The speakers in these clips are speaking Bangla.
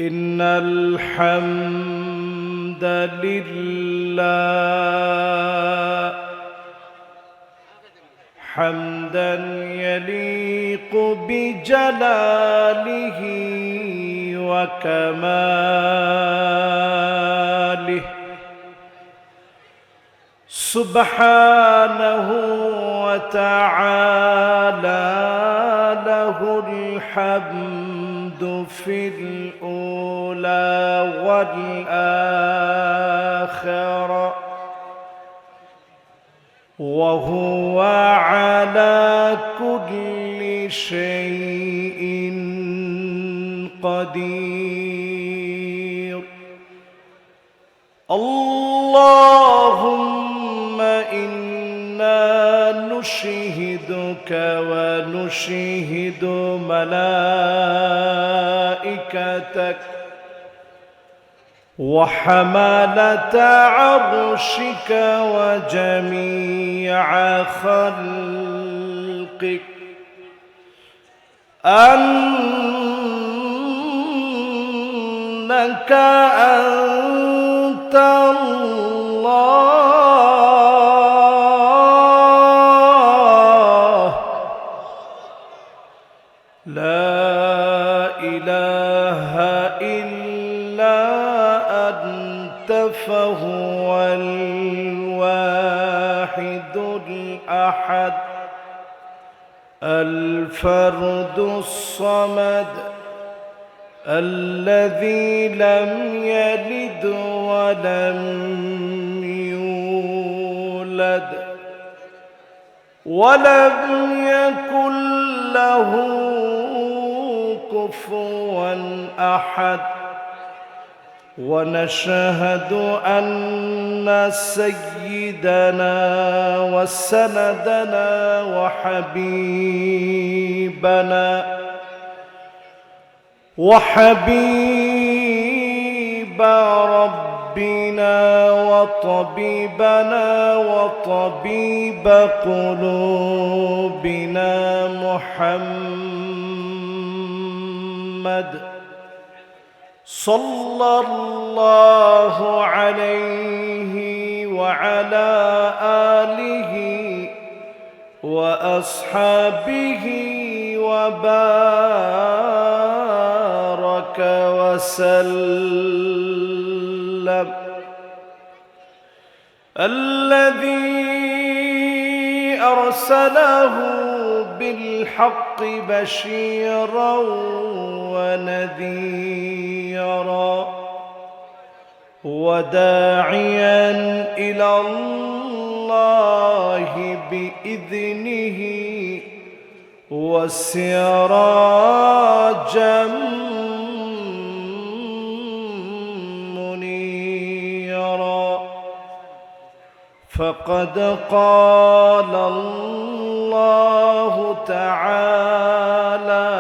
إن الحمد لله حمدا يليق بجلاله وكماله سبحانه وتعالى له الحمد في الأولى والآخرة وهو على كل شيء قدير. اللهم إنا نشهدك ونشهد ملائكتك وحملة عرشك وجميع خلقك أنك أنت الله لا إله إلا أنت فهو الواحد الأحد الفرد الصمد الذي لم يلد ولم يولد ولم يكن له كفوا أحد. ونشهد أن سيدنا وسندنا وحبيب ربنا وطبيبنا وطبيب قلوبنا محمد صلى الله عليه وعلى آله وأصحابه وبارك وسلم. الذي أرسله بالحق بشيرا ونذيرا وداعيا إلى الله بإذنه وسراجا منيرا. فقد قال الله تعالى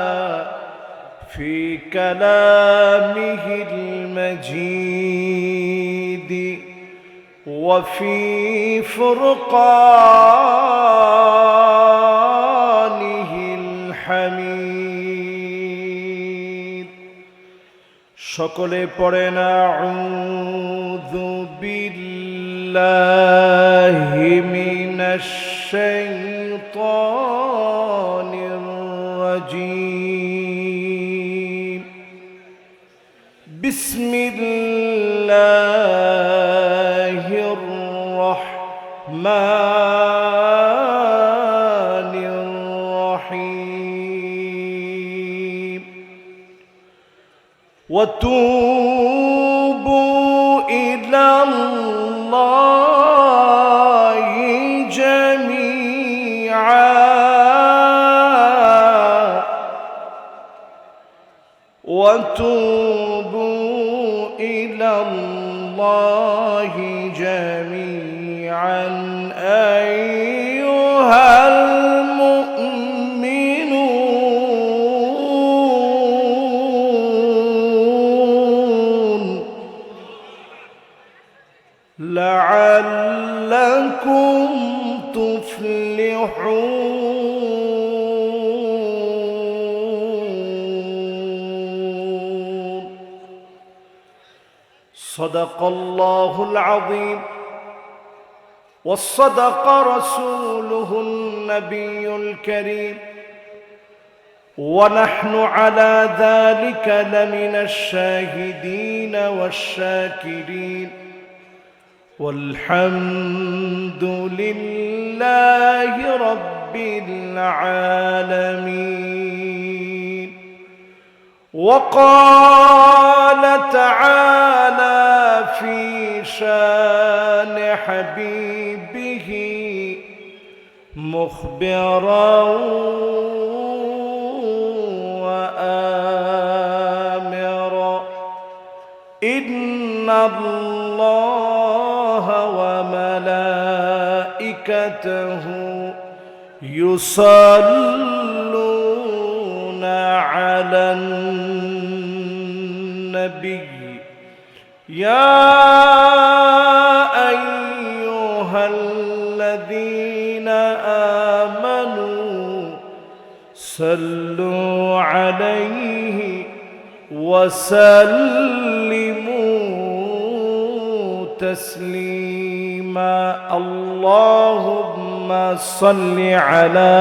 في كلامه المجيد وفي فرقانه الحميد. সকলে পড়েন আউযু বিল্লাহি মিনাশ শাইতানির রাজীম। বিসমিল্লাহির রাহমানির রাহিম। وتوبوا إلى الله جميعا وتوبوا إلى الله جميعا أيها المؤمنون لعلكم تفلحون. صدق الله العظيم وصدق رسوله النبي الكريم ونحن على ذلك لمن الشاهدين والشاكرين والحمد لله رب العالمين. وقال تعالى في شان حبيبه مخبرا وآمرا إن الله وملائكته يصلون على النبي يا أيها الذين آمنوا صلوا عليه وسلموا تسليما. اللهم صل على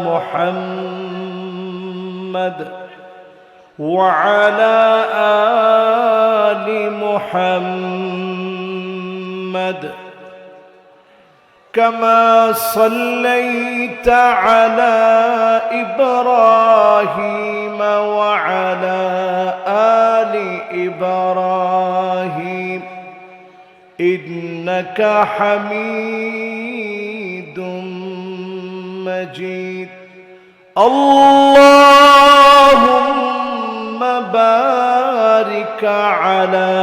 محمد وعلى آل محمد كما صليت على إبراهيم وعلى آل إبراهيم إنك حميد مجيد. اللهم بارك على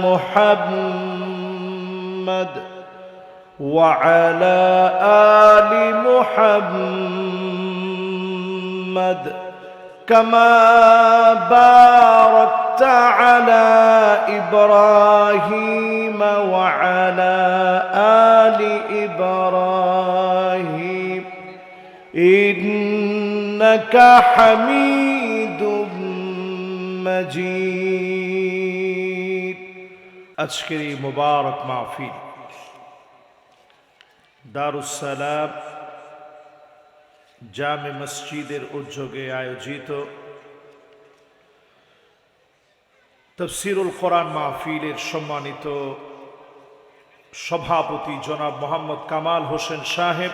محمد وعلى آل محمد كما باركت على إبراهيم وعلى آل إبراهيم إنك حميد مجيد. আজকের মুবারক মাহফিল দারুস সালাম জামে মসজিদের উদ্যোগে আয়োজিত তাফসীরুল কোরআন মাহফিলের সম্মানিত সভাপতি জনাব মোহাম্মদ কামাল হোসেন সাহেব,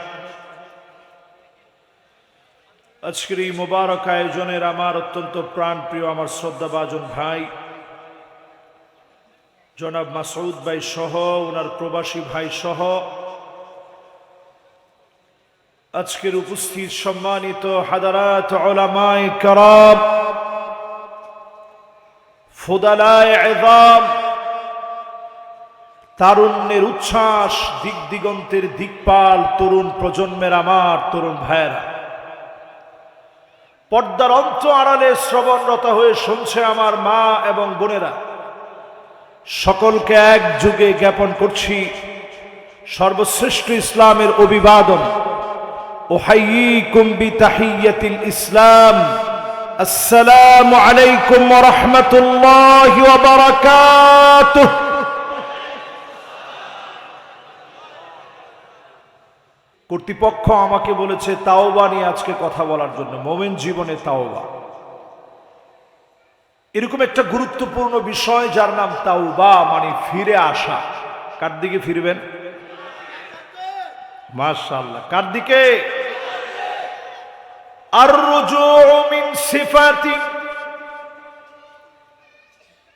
আজকের এই মুবারক আয়োজনের আমার অত্যন্ত প্রাণপ্রিয় আমার শ্রদ্ধাভাজন ভাই জনাব মাসউদ ভাই সহ ওনার প্রবাসী ভাই সহ আজকের উপস্থিত সম্মানিত হাদারাত উলামায়ে কেরাম, ফুদালায়ে ইযাম, তারুণ্যের উচ্ছ্বাস, দিক দিগন্তের দিকপাল তরুণ প্রজন্মের আমার তরুণ ভাইয়েরা, পর্দার অন্ত আড়ালে শ্রবণরত হয়ে শুনছে আমার মা এবং বোনেরা, সকলকে এক যুগে জ্ঞাপন করছি সর্বশ্রেষ্ঠ ইসলামের অভিবাদন। উহাইয়িকুম বিতাহিয়্যাতিল ইসলাম, আসসালামু আলাইকুম ওয়া রাহমাতুল্লাহি ওয়া বারাকাতুহু। কর্তৃপক্ষ আমাকে বলেছে তাওবা নিয়ে আজকে কথা বলার জন্য, মুমিন জীবনে তাওবা এরকম একটা গুরুত্বপূর্ণ বিষয় যার নাম তাওবা, মানে ফিরে আসা। কার দিকে ফিরবেন? মাশাআল্লাহ, কার দিকে? আর-রুজুউ মিন সিফাতিন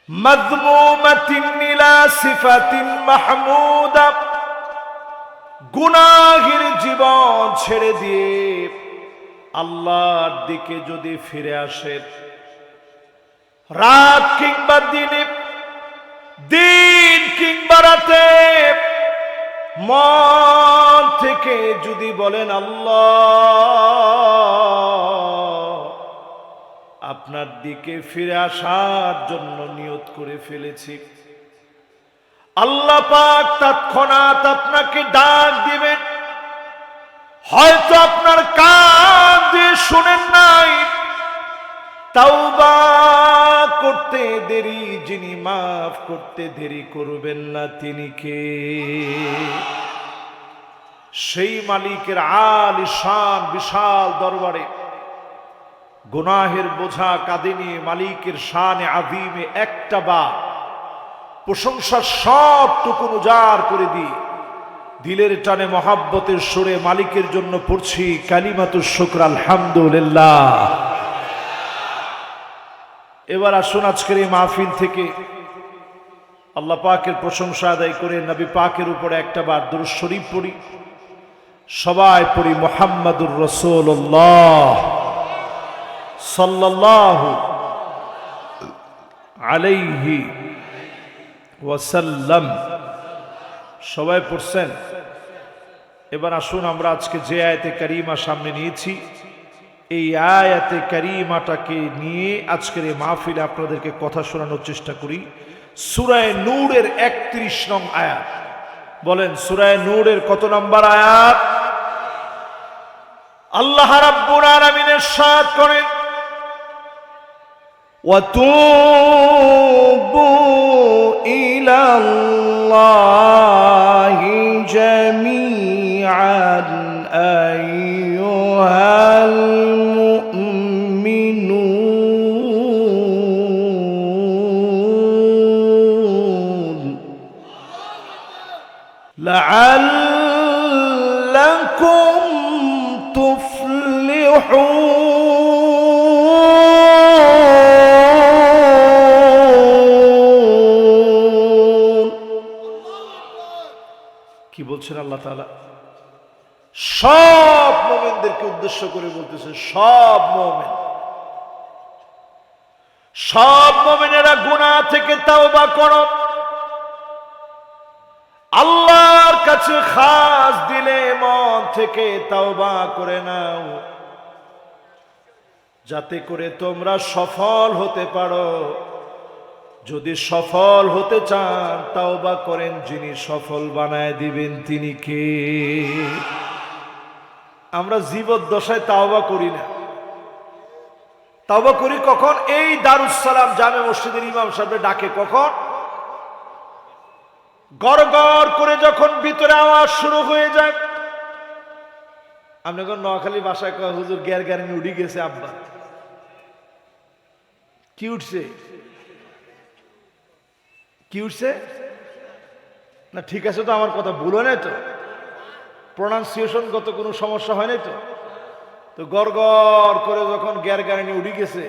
মাযমুমাতিন ইলা সিফাতিন মাহমুদা। গুনাহের জীবন ছেড়ে দিয়ে আল্লাহর দিকে যদি ফিরে আসে, রাত কিংবা দিনে, দিন কিংবা রাতে, মন থেকে যদি বলেন আল্লাহ, আপনার দিকে ফিরে আসার জন্য নিয়ত করে ফেলেছি, আল্লাহ পাক তৎক্ষণাৎ আপনাকে ডাক দিবেন। হয়তো আপনার কান দিয়ে শুনেন নাই, তাওবা করতে দেরি, যিনি মাফ করতে দেরি করবেন না তিনি কে? সেই মালিকের আলিশান বিশাল দরবারে গুনাহের বোঝা কাঁধে নিয়ে মালিকের শানে আযীমে একটা বার প্রশংসার সবটুকু উজাড় করে দিয়ে দিলের টানে মহাব্বতের সুরে মালিকের জন্য পড়ছি কালিমাতুশ শুকর আলহামদুলিল্লাহ। এবার আসুন আজকের এই মাহফিল থেকে আল্লাহ পাকের প্রশংসা আদায় করে নবী পাকের উপরে একটা বার দুরূদ শরীফ পড়ি। সবাই পড়ি মুহাম্মাদুর রাসূলুল্লাহ সাল্লাল্লাহু আলাইহি ওয়াসাল্লাম। সবাই পড়ছেন? এবার আসুন আমরা আজকে যে আয়াতে কারিমা সামনে নিয়েছি এই আয়াতে কারিমাটাকে নিয়ে আজকের এই মাহফিলে আপনাদেরকে কথা শোনানোর চেষ্টা করি। সূরা নূরের ৩১ নং আয়াত। বলেন সূরা নূরের কত নম্বর আয়াত? আল্লাহ রাব্বুল আলামিন ইরশাদ করেন, ওয়াতুবু ইলাল্লাহি জামিআন আইয়ুহাল মুমিনুন লাআল্লাকুম তুফলিহুন। কি বলছেন আল্লাহ তাআলা? সব মুমিনদেরকে উদ্দেশ্য করে বলতেছে, সব মুমিন, সব মুমিনেরা গুনাহ থেকে তাওবা করো, আল্লাহর কাছে খাস দিলে মন থেকে তাওবা করে নাও, যাতে করে তোমরা সফল হতে পারো। যদি সফল হতে চান তাওবা করেন, যিনি সফল বানায় দিবেন তিনি কে? আমরা জীবদ্দশায় তাওবা করি না। তাওবা করি কখন? এই দারুস সালাম জামে মসজিদের ইমাম সাহেব ডাকে কখন? গড় গড় করে যখন ভিতরে আওয়াজ শুরু হয়ে যায়। আপনি যখন নোয়াখালী ভাষায় কয় হুজুর গ্যার গ্যার উঠি গেছে, আব্বা কি উঠছে? কি উঠছে না? ঠিক আছে তো, আমার কথা ভুল হয় নাই তো? প্রনাউন্সিয়েশনগত কোনো সমস্যা হয় নাই তো? তো গড় গড় করে যখন গ্যার গ্যারানি উঠি গেছে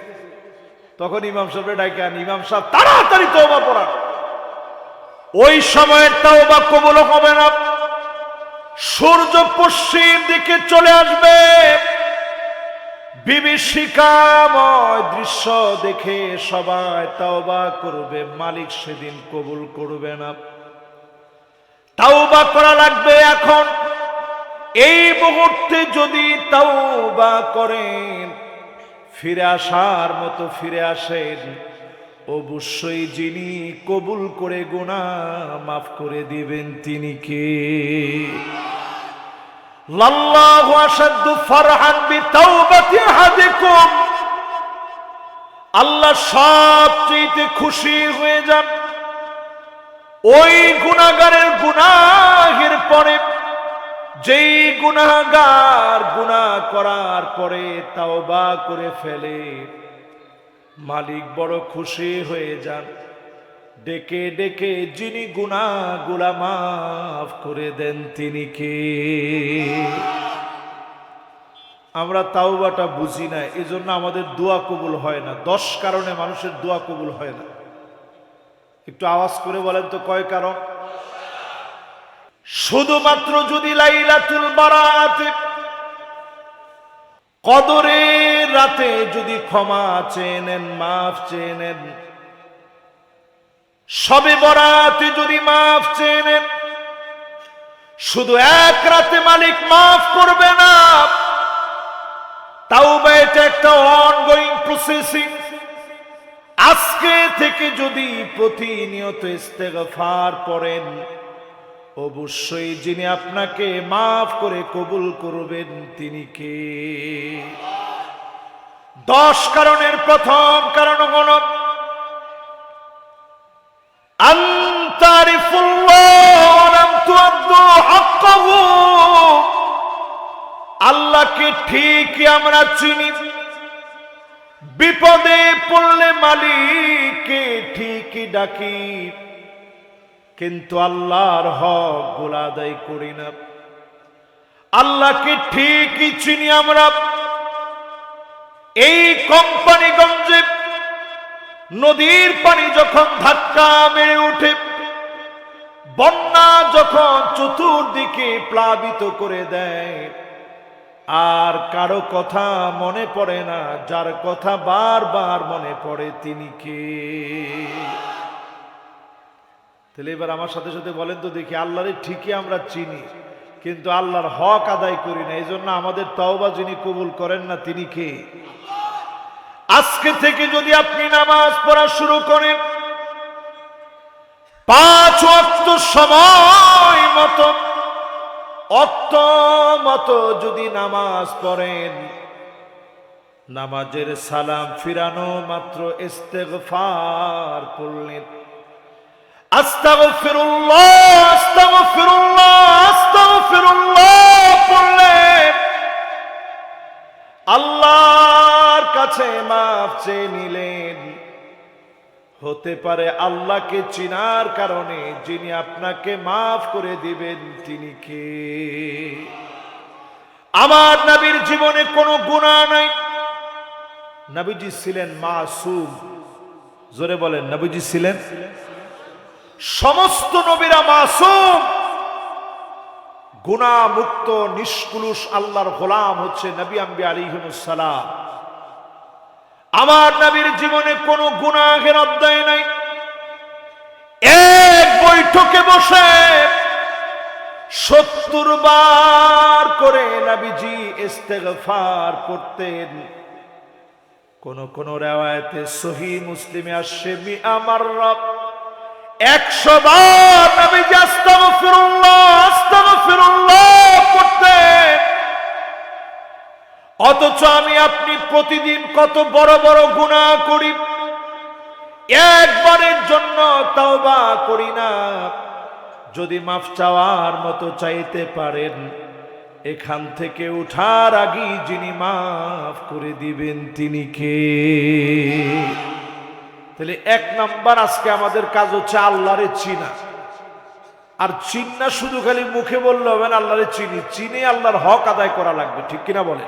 তখন ইমাম সাহেব ডাইকে আন, ইমাম সাহেব তাড়াতাড়ি তওবা পড়ান। ওই সময়ের তাওবা কবুল হবে না। সূর্য পশ্চিম দিকে চলে আসবে, বিভীষিকাময় দৃশ্য দেখে সবাই তাওবা করবে, মালিক সেদিন কবুল করবে না। তাওবা করা লাগবে এখন। এই মুহূর্তে যদি তাওবা করেন, ফিরে আসার মতো ফিরে আসেন, অবশ্যই যিনি কবুল করে গুনাহ মাফ করে দিবেন তিনি কে? লাল্লাহু আশাদ্দু ফারহান বিতাওবাতি আহাদিকুম। আল্লাহ সবচেয়ে খুশি হয়ে যান ওই গুনাহগারের গুনাহের পরে, যেই গুনাহগার গুনাহ করার পরে তাওবা করে ফেলে, মালিক বড় খুশি হয়ে যান। ডেকে ডেকে যিনি গুনাহগুলা মাফ করে দেন তিনি কে? আমরা তাওবাটা বুঝি না, এজন্য আমাদের দোয়া কবুল হয় না। 10 কারণে মানুষের দোয়া কবুল হয় না। একটু আওয়াজ করে বলেন তো কয় কারণ? শুধুমাত্র যদি লাইলাতুল বারাতে, কদরের রাতে যদি ক্ষমা চেয়ে নেন, মাফ চেয়ে নেন, শবে বরাতে যদি মাফ চেয়ে নেন, শুধু এক রাতে মালিক মাফ করবে না। তাওবা এটা একটা অনগোয়িং প্রসেসিং। আজকে থেকে যদি প্রতিনিয়ত ইস্তেগফার পড়েন, অবশ্যই যিনি আপনাকে মাফ করে কবুল করবেন তিনি কে? 10 কারণের প্রথম কারণ হলো হাক্কাহু, আল্লাহকে ঠিকই আমরা চিনি, বিপদে পড়লে মালিককে ঠিকই ডাকি, কিন্তু আল্লাহর হক গুলো আদায় করি না। আল্লাহকে ঠিকই চিনি আমরা, এই কোম্পানিগঞ্জে নদীর পানি যখন ধাক্কা মেরে ওঠে, বন্যা যখন চতুর্দিকে প্লাবিত করে দেয়, আর কারো কথা মনে পড়ে না, যার কথা বারবার মনে পড়ে তিনি কে? তাহলে এবার আমার সাথে সাথে বলেন তো দেখি, আল্লাহরে ঠিকই আমরা চিনি কিন্তু আল্লাহর হক আদায় করি না, এই জন্য আমাদের তওবা যিনি কবুল করেন না তিনি কে? আজকে থেকে যদি আপনি নামাজ পড়া শুরু করেন, 5 ওয়াক্ত সময় মতো অক্ত মতো যদি নামাজ পড়েন, নামাজের সালাম ফিরানো মাত্র ইস্তেগফার পড়লেন, আস্তাগফিরুল্লাহ আস্তাগফিরুল্লাহ আস্তাগফিরুল্লাহ পড়লেন, আল্লাহর কাছে মাফ চেয়ে নিলেন। হতে পারে আল্লাহকে চিনার কারণে যিনি আপনাকে মাফ করে দিবেন তিনি কে? আমার নবীর জীবনে কোনো গুনাহ নাই, নবীজি ছিলেন মাসুম। জোরে বলেন, নবীজি ছিলেন, সমস্ত নবীরা মাসুম, গুনাহ মুক্ত নিষ্কুলুষ আল্লাহর গোলাম হচ্ছে নবী আম্বিয়া আলাইহিমুস সালাম। আমার নবীর জীবনে কোনো গুনাহের অধ্যায় নাই। এক বৈঠকে বসে 70 বার করে নবীজি ইস্তেগফার পড়তেন। কোন কোন রিওয়ায়াতে সহিহ মুসলিমে আসছে আমার রব 100 বার নবীজি আস্তাগফিরুল্লাহ আস্তাগফিরুল্লাহ পড়তেন। অথচ আমি আপনি প্রতিদিন কত বড় বড় গুনাহ করি, একবারের জন্য তওবা করি না। যদি মাফ চাওয়ার মতো চাইতে পারেন, এখান থেকে উঠার আগে যিনি মাফ করে দিবেন তিনি কে? তাহলে 1 নাম্বার আজকে আমাদের কাজ হচ্ছে আল্লাহরে চিনা। আর চিন্না শুধু খালি মুখে বললে হবে না, আল্লাহরে চিনি, চিনে আল্লাহর হক আদায় করা লাগবে, ঠিক কিনা বলে?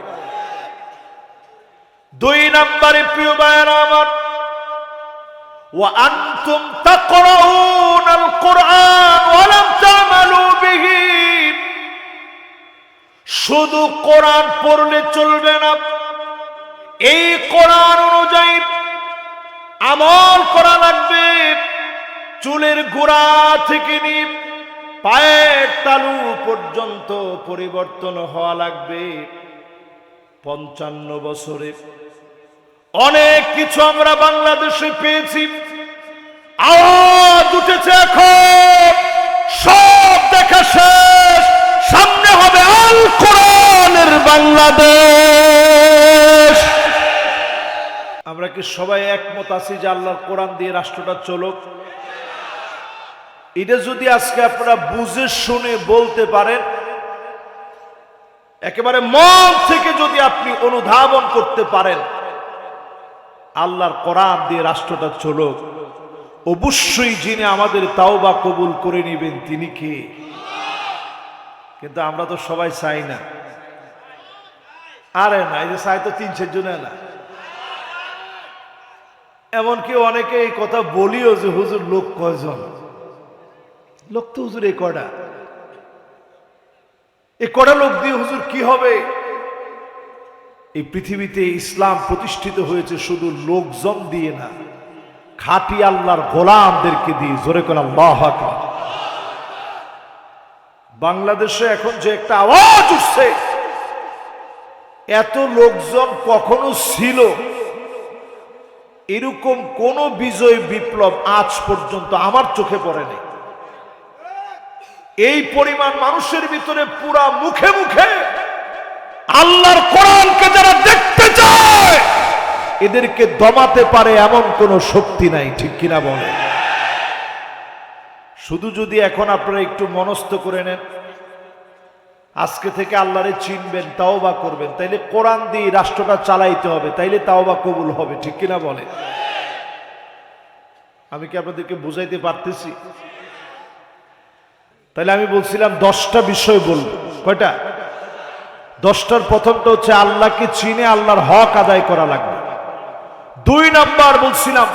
2 নম্বরে প্রিয় ভাইরা আমার, ওয়া আনতুম তাকরাউনাল কুরআন ওয়া লাম তা'মালু বিহি, শুধু কোরআন পড়লে চলবে না, এই কোরআন অনুযায়ী আমল করা লাগবে। চুলের গোড়া থেকে নিয়ে পায়ের তালু পর্যন্ত পরিবর্তন হওয়া লাগবে। 55 বছরে অনেক কিছু আমরা বাংলাদেশে পেয়েছি, আওয়াজ উঠেছে, এখন সব দেখা শেষ, সামনে হবে আল কোরআনের বাংলাদেশ। আমরা কি সবাই একমত আছি যে আল্লাহর কোরআন দিয়ে রাষ্ট্রটা চলুক? এটা যদি আজকে আপনারা বুঝে শুনে বলতে পারেন, একেবারে মন থেকে যদি আপনি অনুধাবন করতে পারেন আল্লাহর কোরআন দিয়ে রাষ্ট্রটা চলুক, অবশ্যই যিনি আমাদের তাওবা কবুল করে নেবেন তিনি কে? কিন্তু আমরা তো সবাই চাই না। আরে না, এই যে চাই তো 3-4 জনে না, এমনকি অনেকে এই কথা বলিও যে হুজুর লোক কয়জন? লোক তো হুজুর এই কয়টা লোক দিয়ে হুজুর কি হবে? এই পৃথিবীতে ইসলাম প্রতিষ্ঠিত হয়েছে শুধু লোকজন দিয়ে না, খাঁটি আল্লাহর গোলামদেরকে দিয়ে। জোরে করে আল্লাহু আকবার। বাংলাদেশে এখন যে একটা আওয়াজ উঠছে, এত লোকজন কখনো ছিল এরকম কোন বিজয় বিপ্লব আজ পর্যন্ত আমার চোখে পড়েনি। এই পরিমাণ মানুষের ভিতরে পুরা মুখে মুখে আল্লাহর কোরআনকে যারা দেখতে চায় এদেরকে দমাতে পারে এমন কোন শক্তি নাই, ঠিক কিনা বলে? শুধু যদি এখন আপনারা একটু মনস্থ করে নেন, আজকে থেকে আল্লাহরে চিনবেন, তাওবা করবেন, তাইলে কোরআন দিয়ে রাষ্ট্রটা চালাইতে হবে, তাইলে তাওবা কবুল হবে। ঠিক কিনা বলে? আমি কি আপনাদেরকে বুঝাইতে পারতেছি? তাহলে আমি বলছিলাম 10টা বিষয় বলবো। কয়টা? 10টার প্রথমটা হচ্ছে আল্লাহকে চিনে আল্লাহর হক আদায় করা লাগবে। 2 নাম্বার বলছিলাম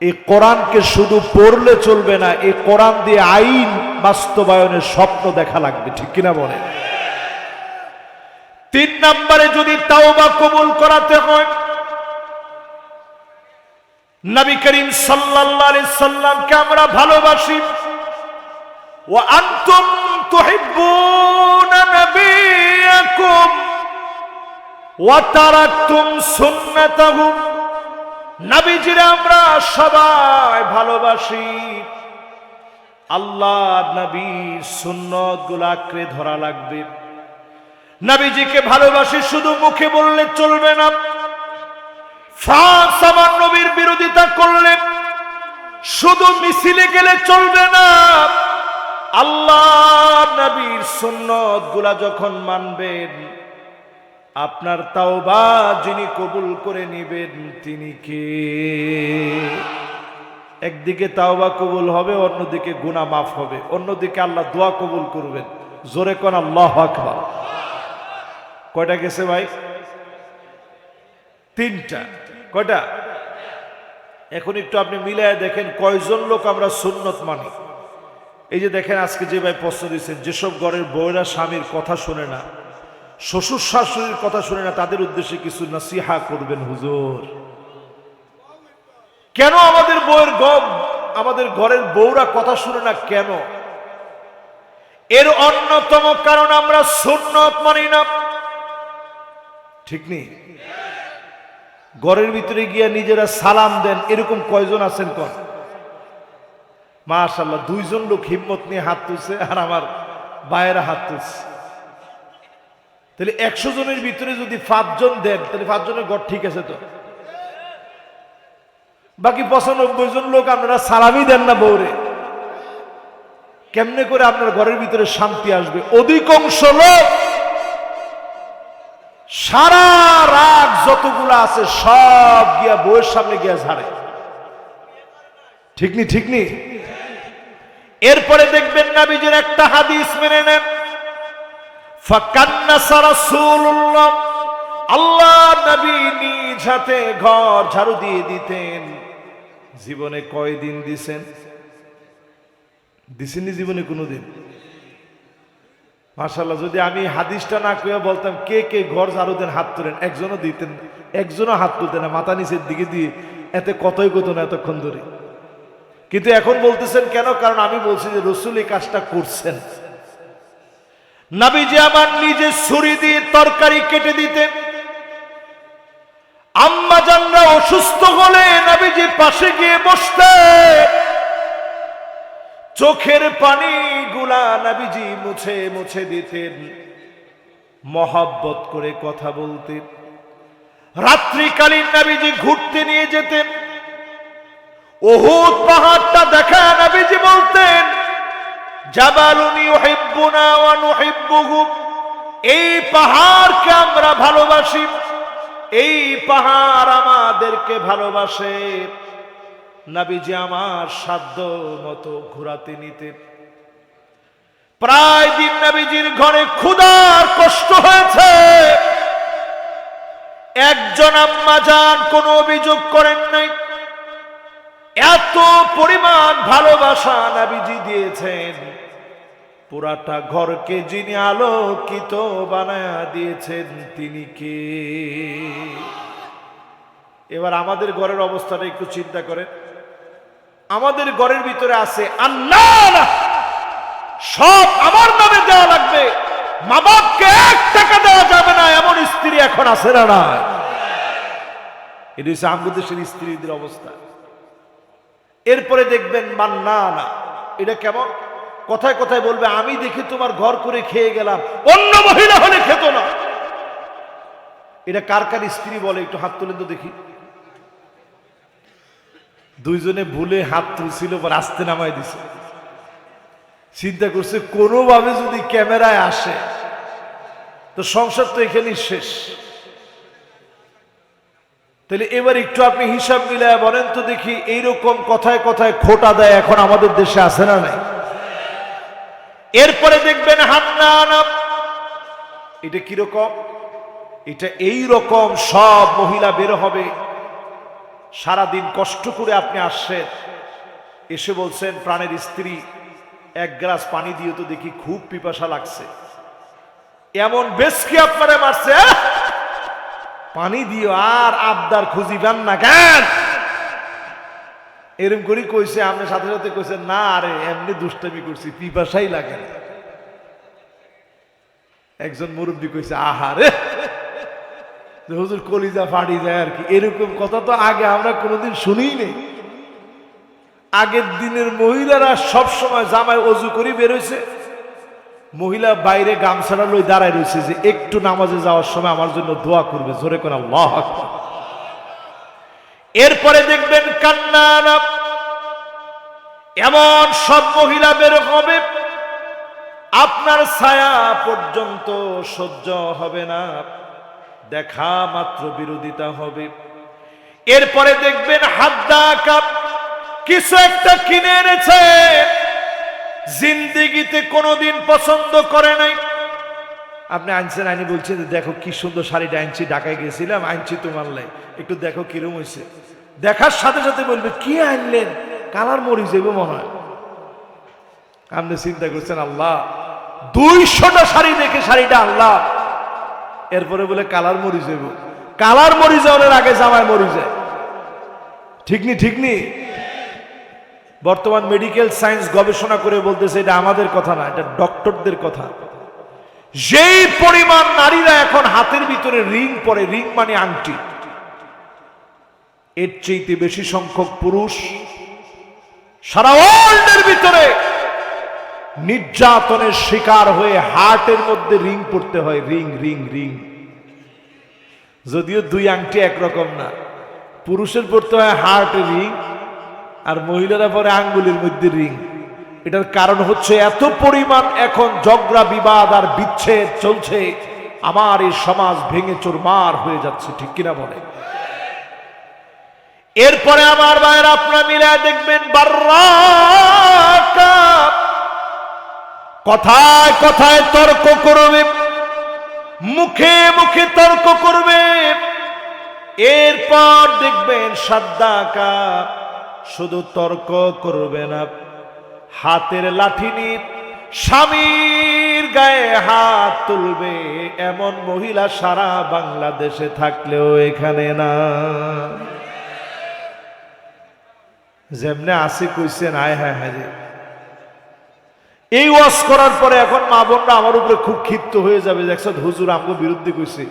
এই কোরআনকে শুধু পড়লে চলবে না, এই কোরআন দিয়ে আইন বাস্তবায়নের স্বপ্ন দেখা লাগবে। ঠিক কিনা বলে? 3 নম্বরে যদি তাওবা কবুল করাতে হয়, নবী করিম সাল্লাল্লাহু আলাইহি সাল্লামকে আমরা ভালোবাসি। ওয়া আনতুম তুহিব্বুনা নবিয়াকুম ওয়া তারাকতুম সুন্নাতাহু। নবীজিরে আমরা সবাই ভালোবাসি, আল্লাহ নবীর সুন্নত গুলো আঁকড়ে ধরা লাগবে। নবীজিকে ভালোবাসি শুধু মুখে বললে চলবে না, ফ্রান্স আমার নবীর বিরোধিতা করলে শুধু মিছিলে গেলে চলবে না। আল্লাহ নবীর সুন্নত গুলা যখন মানবেন, আপনার তাওবা যিনি কবুল করে নেবেন তিনি কে? একদিকে তাওবা কবুল হবে, অন্যদিকে গুনাহ মাফ হবে, অন্যদিকে আল্লাহ দোয়া কবুল করবেন। জোরে কোন আল্লাহু আকবার। কয়টা গেছে ভাই? 3টা। কয়টা? এখন একটু আপনি মিলায় দেখেন কয়জন লোক আমরা সুন্নত মানি। এই যে দেখেন আজকে যে ভাই প্রশ্ন দিচ্ছেন, যেসব ঘরের বউরা স্বামীর কথা শুনে না, শ্বশুর শাশুড়ির কথা শুনে না, তাদের উদ্দেশ্যে কিছু নসিহা করবেন হুজুর। কেন আমাদের ঘরের বউরা কথা শুনে না কেন? এর অন্যতম কারণ আমরা সুন্নত মানি না। ঠিক নেই? ঘরের ভিতরে গিয়া নিজেরা সালাম দেন, এরকম কয়জন আছেন? কোন? মাশাআল্লাহ, 2 জন লোক হিম্মত নিয়ে হাত তুলছে, আর আমার ভাইয়েরা হাত তুলছে। তাহলে 100 জনের ভিতরে যদি 5 জন দেন, তাহলে 5 জনের ঘর ঠিক আছে তো। বাকি 95 জন লোক আপনারা সালামই দেন না বউরে, কেমনে করে আপনার ঘরের ভিতরে শান্তি আসবে? অধিকাংশ লোক সারা রাত যতগুলো আছে সব গিয়া বউয়ের সামনে গিয়া ঝাড়ে। ঠিক নি? ঠিক নি? এরপরে দেখবেন নবীজির একটা হাদিস মেনে নেন, ফাকান্নাসা রাসূলুল্লাহ, আল্লাহ নবী নিজ হাতে ঘর ঝাড়ু দিয়ে দিতেন। জীবনে কয়দিন দিছেন? দিছেননি জীবনে কোনোদিন? মাশাআল্লাহ, যদি আমি হাদিসটা না কইয়া বলতাম কে কে ঘর ঝাড়ু দেন হাত তোলেন, একজনও দিতেন, একজনও হাত তুলতেন না, মাথা নিচের দিকে দিয়ে এতে কতই কত না এতক্ষণ ধরে। কিন্তু এখন বলতেছেন কেন? কারণ আমি বলছি যে রাসূল এই কাজটা করছেন। নবীজি আমার নিজে ছুরি দিয়ে তরকারি কেটে দিতেন। আম্মা জানরা অসুস্থ হলে নবীজি পাশে গিয়ে বসতেন, চোখের পানি গুলা নবীজি মুছে মুছে দিতেন, মহব্বত করে কথা বলতেন। রাত্রিকালীন নবীজি ঘুরতে নিয়ে যেতেন, উহুদ পাহাড়টা দেখা নবীজি বলতেন, জাবালুন ইউহিব্বুনা ওয়া নুহিব্বুহু, এই পাহাড়কে আমরা ভালোবাসি, এই পাহাড় আমাদেরকে ভালোবাসে। নবীজি আমার সাধ্য মতো ঘোরাতে নিতেন। প্রায় দিন নবীজির ঘরে ক্ষুধার কষ্ট হয়েছে, একজন আম্মা জান কোনো অভিযোগ করেন নাই। এত পরিমাণ ভালোবাসা নবীজি দিয়েছেন, পুরাটা ঘরকে যিনি আলোকিত বানায়া দিয়েছেন তিনি কে? এবার আমাদের ঘরের অবস্থাটা একটু চিন্তা করেন। আমাদের ঘরের ভিতরে আছে আল্লাহ, সব আমার নামে দেওয়া লাগবে, মা বাপকে 1 টাকা দেওয়া যাবে না, এমন স্ত্রী এখন আছে না? না, এটা হচ্ছে আমাদের দেশের স্ত্রীদের অবস্থা। এরপরে দেখবেন মান্নানা, এটা কেমন? কথায় কথায় বলবে আমি দেখি তোমার ঘর করে খেয়ে গেলাম, অন্য মহিলা হলে খেত না। এটা কার কার স্ত্রী বলে? একটু হাত তুলেন তো দেখি। 2 জনে ভুলে হাত তুলছিল, পর আস্তে নামাই দিছে। চিন্তা করছে কোনোভাবে যদি ক্যামেরায় আসে তো সংসার তো এখানেই শেষ। তাহলে এবার একটু আপনি হিসাব মিলায় বলেন তো দেখি, এইরকম কথায় কথায় খোটা দেয় এখন আমাদের দেশে আছে না নাই? এরপরে দেখবেন হান্নান, এটা কিরকম? এটা এই রকম সব মহিলা বের হবে, সারাদিন কষ্ট করে আপনি আসছেন, এসে বলছেন প্রাণের স্ত্রী এক গ্লাস পানি দিয়ে তো দেখি খুব পিপাসা লাগছে, এমন বেশ কি আপনারা মারছে, পানি দিও আর আবদার খুঁজিবেন না কেন, এরকম করে কইছে। আপনার সাথে সাথে কইছেন না আরে এমনি দুষ্টামি করছি, পিপাসাই লাগে না। একজন মুরব্বী কইছে আহারে হুজুর কলিজা ফাটি যায় আর কি। এরকম কথা তো আগে আমরা কোনোদিন শুনিই নেই। আগের দিনের মহিলারা সব সময় জামায় অজু করে বেরোইছে, মহিলা বাইরে গামছাড়া লই দাঁড়ায় রয়েছে যে একটু নামাজে যাওয়ার সময় আমার জন্য দোয়া করবে, জোরে করে আল্লাহু আকবার। এরপরে দেখবেন কান্নান, এমন সব মহিলা বের হবে আপনার ছায়া পর্যন্ত সহ্য হবে না, দেখা মাত্র বিরোধিতা হবে। এরপরে দেখবেন হাদ্দাকা, কিছু একটা কিনে এনেছে, জিন্দেগিতে কোনোদিন পছন্দ করে নাই। আপনি আনছেন, আইনি বলছেন দেখো কি সুন্দর শাড়িটা আনছি, ঢাকায় গেছিলাম আনছি তোমার লাই, একটু দেখো কিরম হয়েছে। দেখার সাথে সাথে বলবে কি আনলেন, কালার মরি যাবে মনে হয়। আপনি চিন্তা করছেন আল্লাহ 200টা শাড়ি দেখে শাড়িটা আল্লাহ, এরপরে বলে কালার মরি যাব। কালার মরি যাওয়ার আগে জামায় মরি যায়, ঠিক নি? ঠিক নি? বর্তমান মেডিকেল সায়েন্স গবেষণা করে বলতেছে এটা আমাদের কথা না, এটা ডক্টরদের কথা। যেই পরিমাণ নারীরা এখন হাতের ভিতরে রিং পরে, রিং মানে আংটি, এর চাইতে বেশি সংখ্যক পুরুষ সারা ওয়ার্ল্ডের ভিতরে নির্যাতনের শিকার হয়ে হার্টের মধ্যে রিং পড়তে হয়, রিং রিং রিং। যদিও দুই আংটি একরকম না, পুরুষের পড়তে হয় হার্টে রিং আর মহিলারা পরে আঙ্গুলের মধ্যে রিং। এটার কারণ হচ্ছে এত পরিমাণ এখন ঝগড়া বিবাদ আর বিচ্ছেদ চলছে, আমার এই সমাজ ভেঙে চুরমার হয়ে যাচ্ছে, ঠিক কিনা বলে? এরপরে আমার ভাইয়েরা আপনারা মিলায় দেখবেন বাররাকা, কথায় কথায় তর্ক করবে, মুখে মুখে তর্ক করবে। এরপর দেখবেন সাদ্দাকা, শুধু তর্ক করবে না, হাতের লাঠি নিয়ে স্বামীর গায়ে হাত তুলবে। এমন মহিলা সারা বাংলাদেশে থাকলেও এখানে না। যেমনে আসে কইছেন আয় হ্যাঁ হ্যাঁ। এই ওয়াজ করার পরে এখন মা বোনরা আমার উপরে খুব ক্ষিপ্ত হয়ে যাবে, দেখছো হুজুর আমগো বিরুদ্ধে কইছে।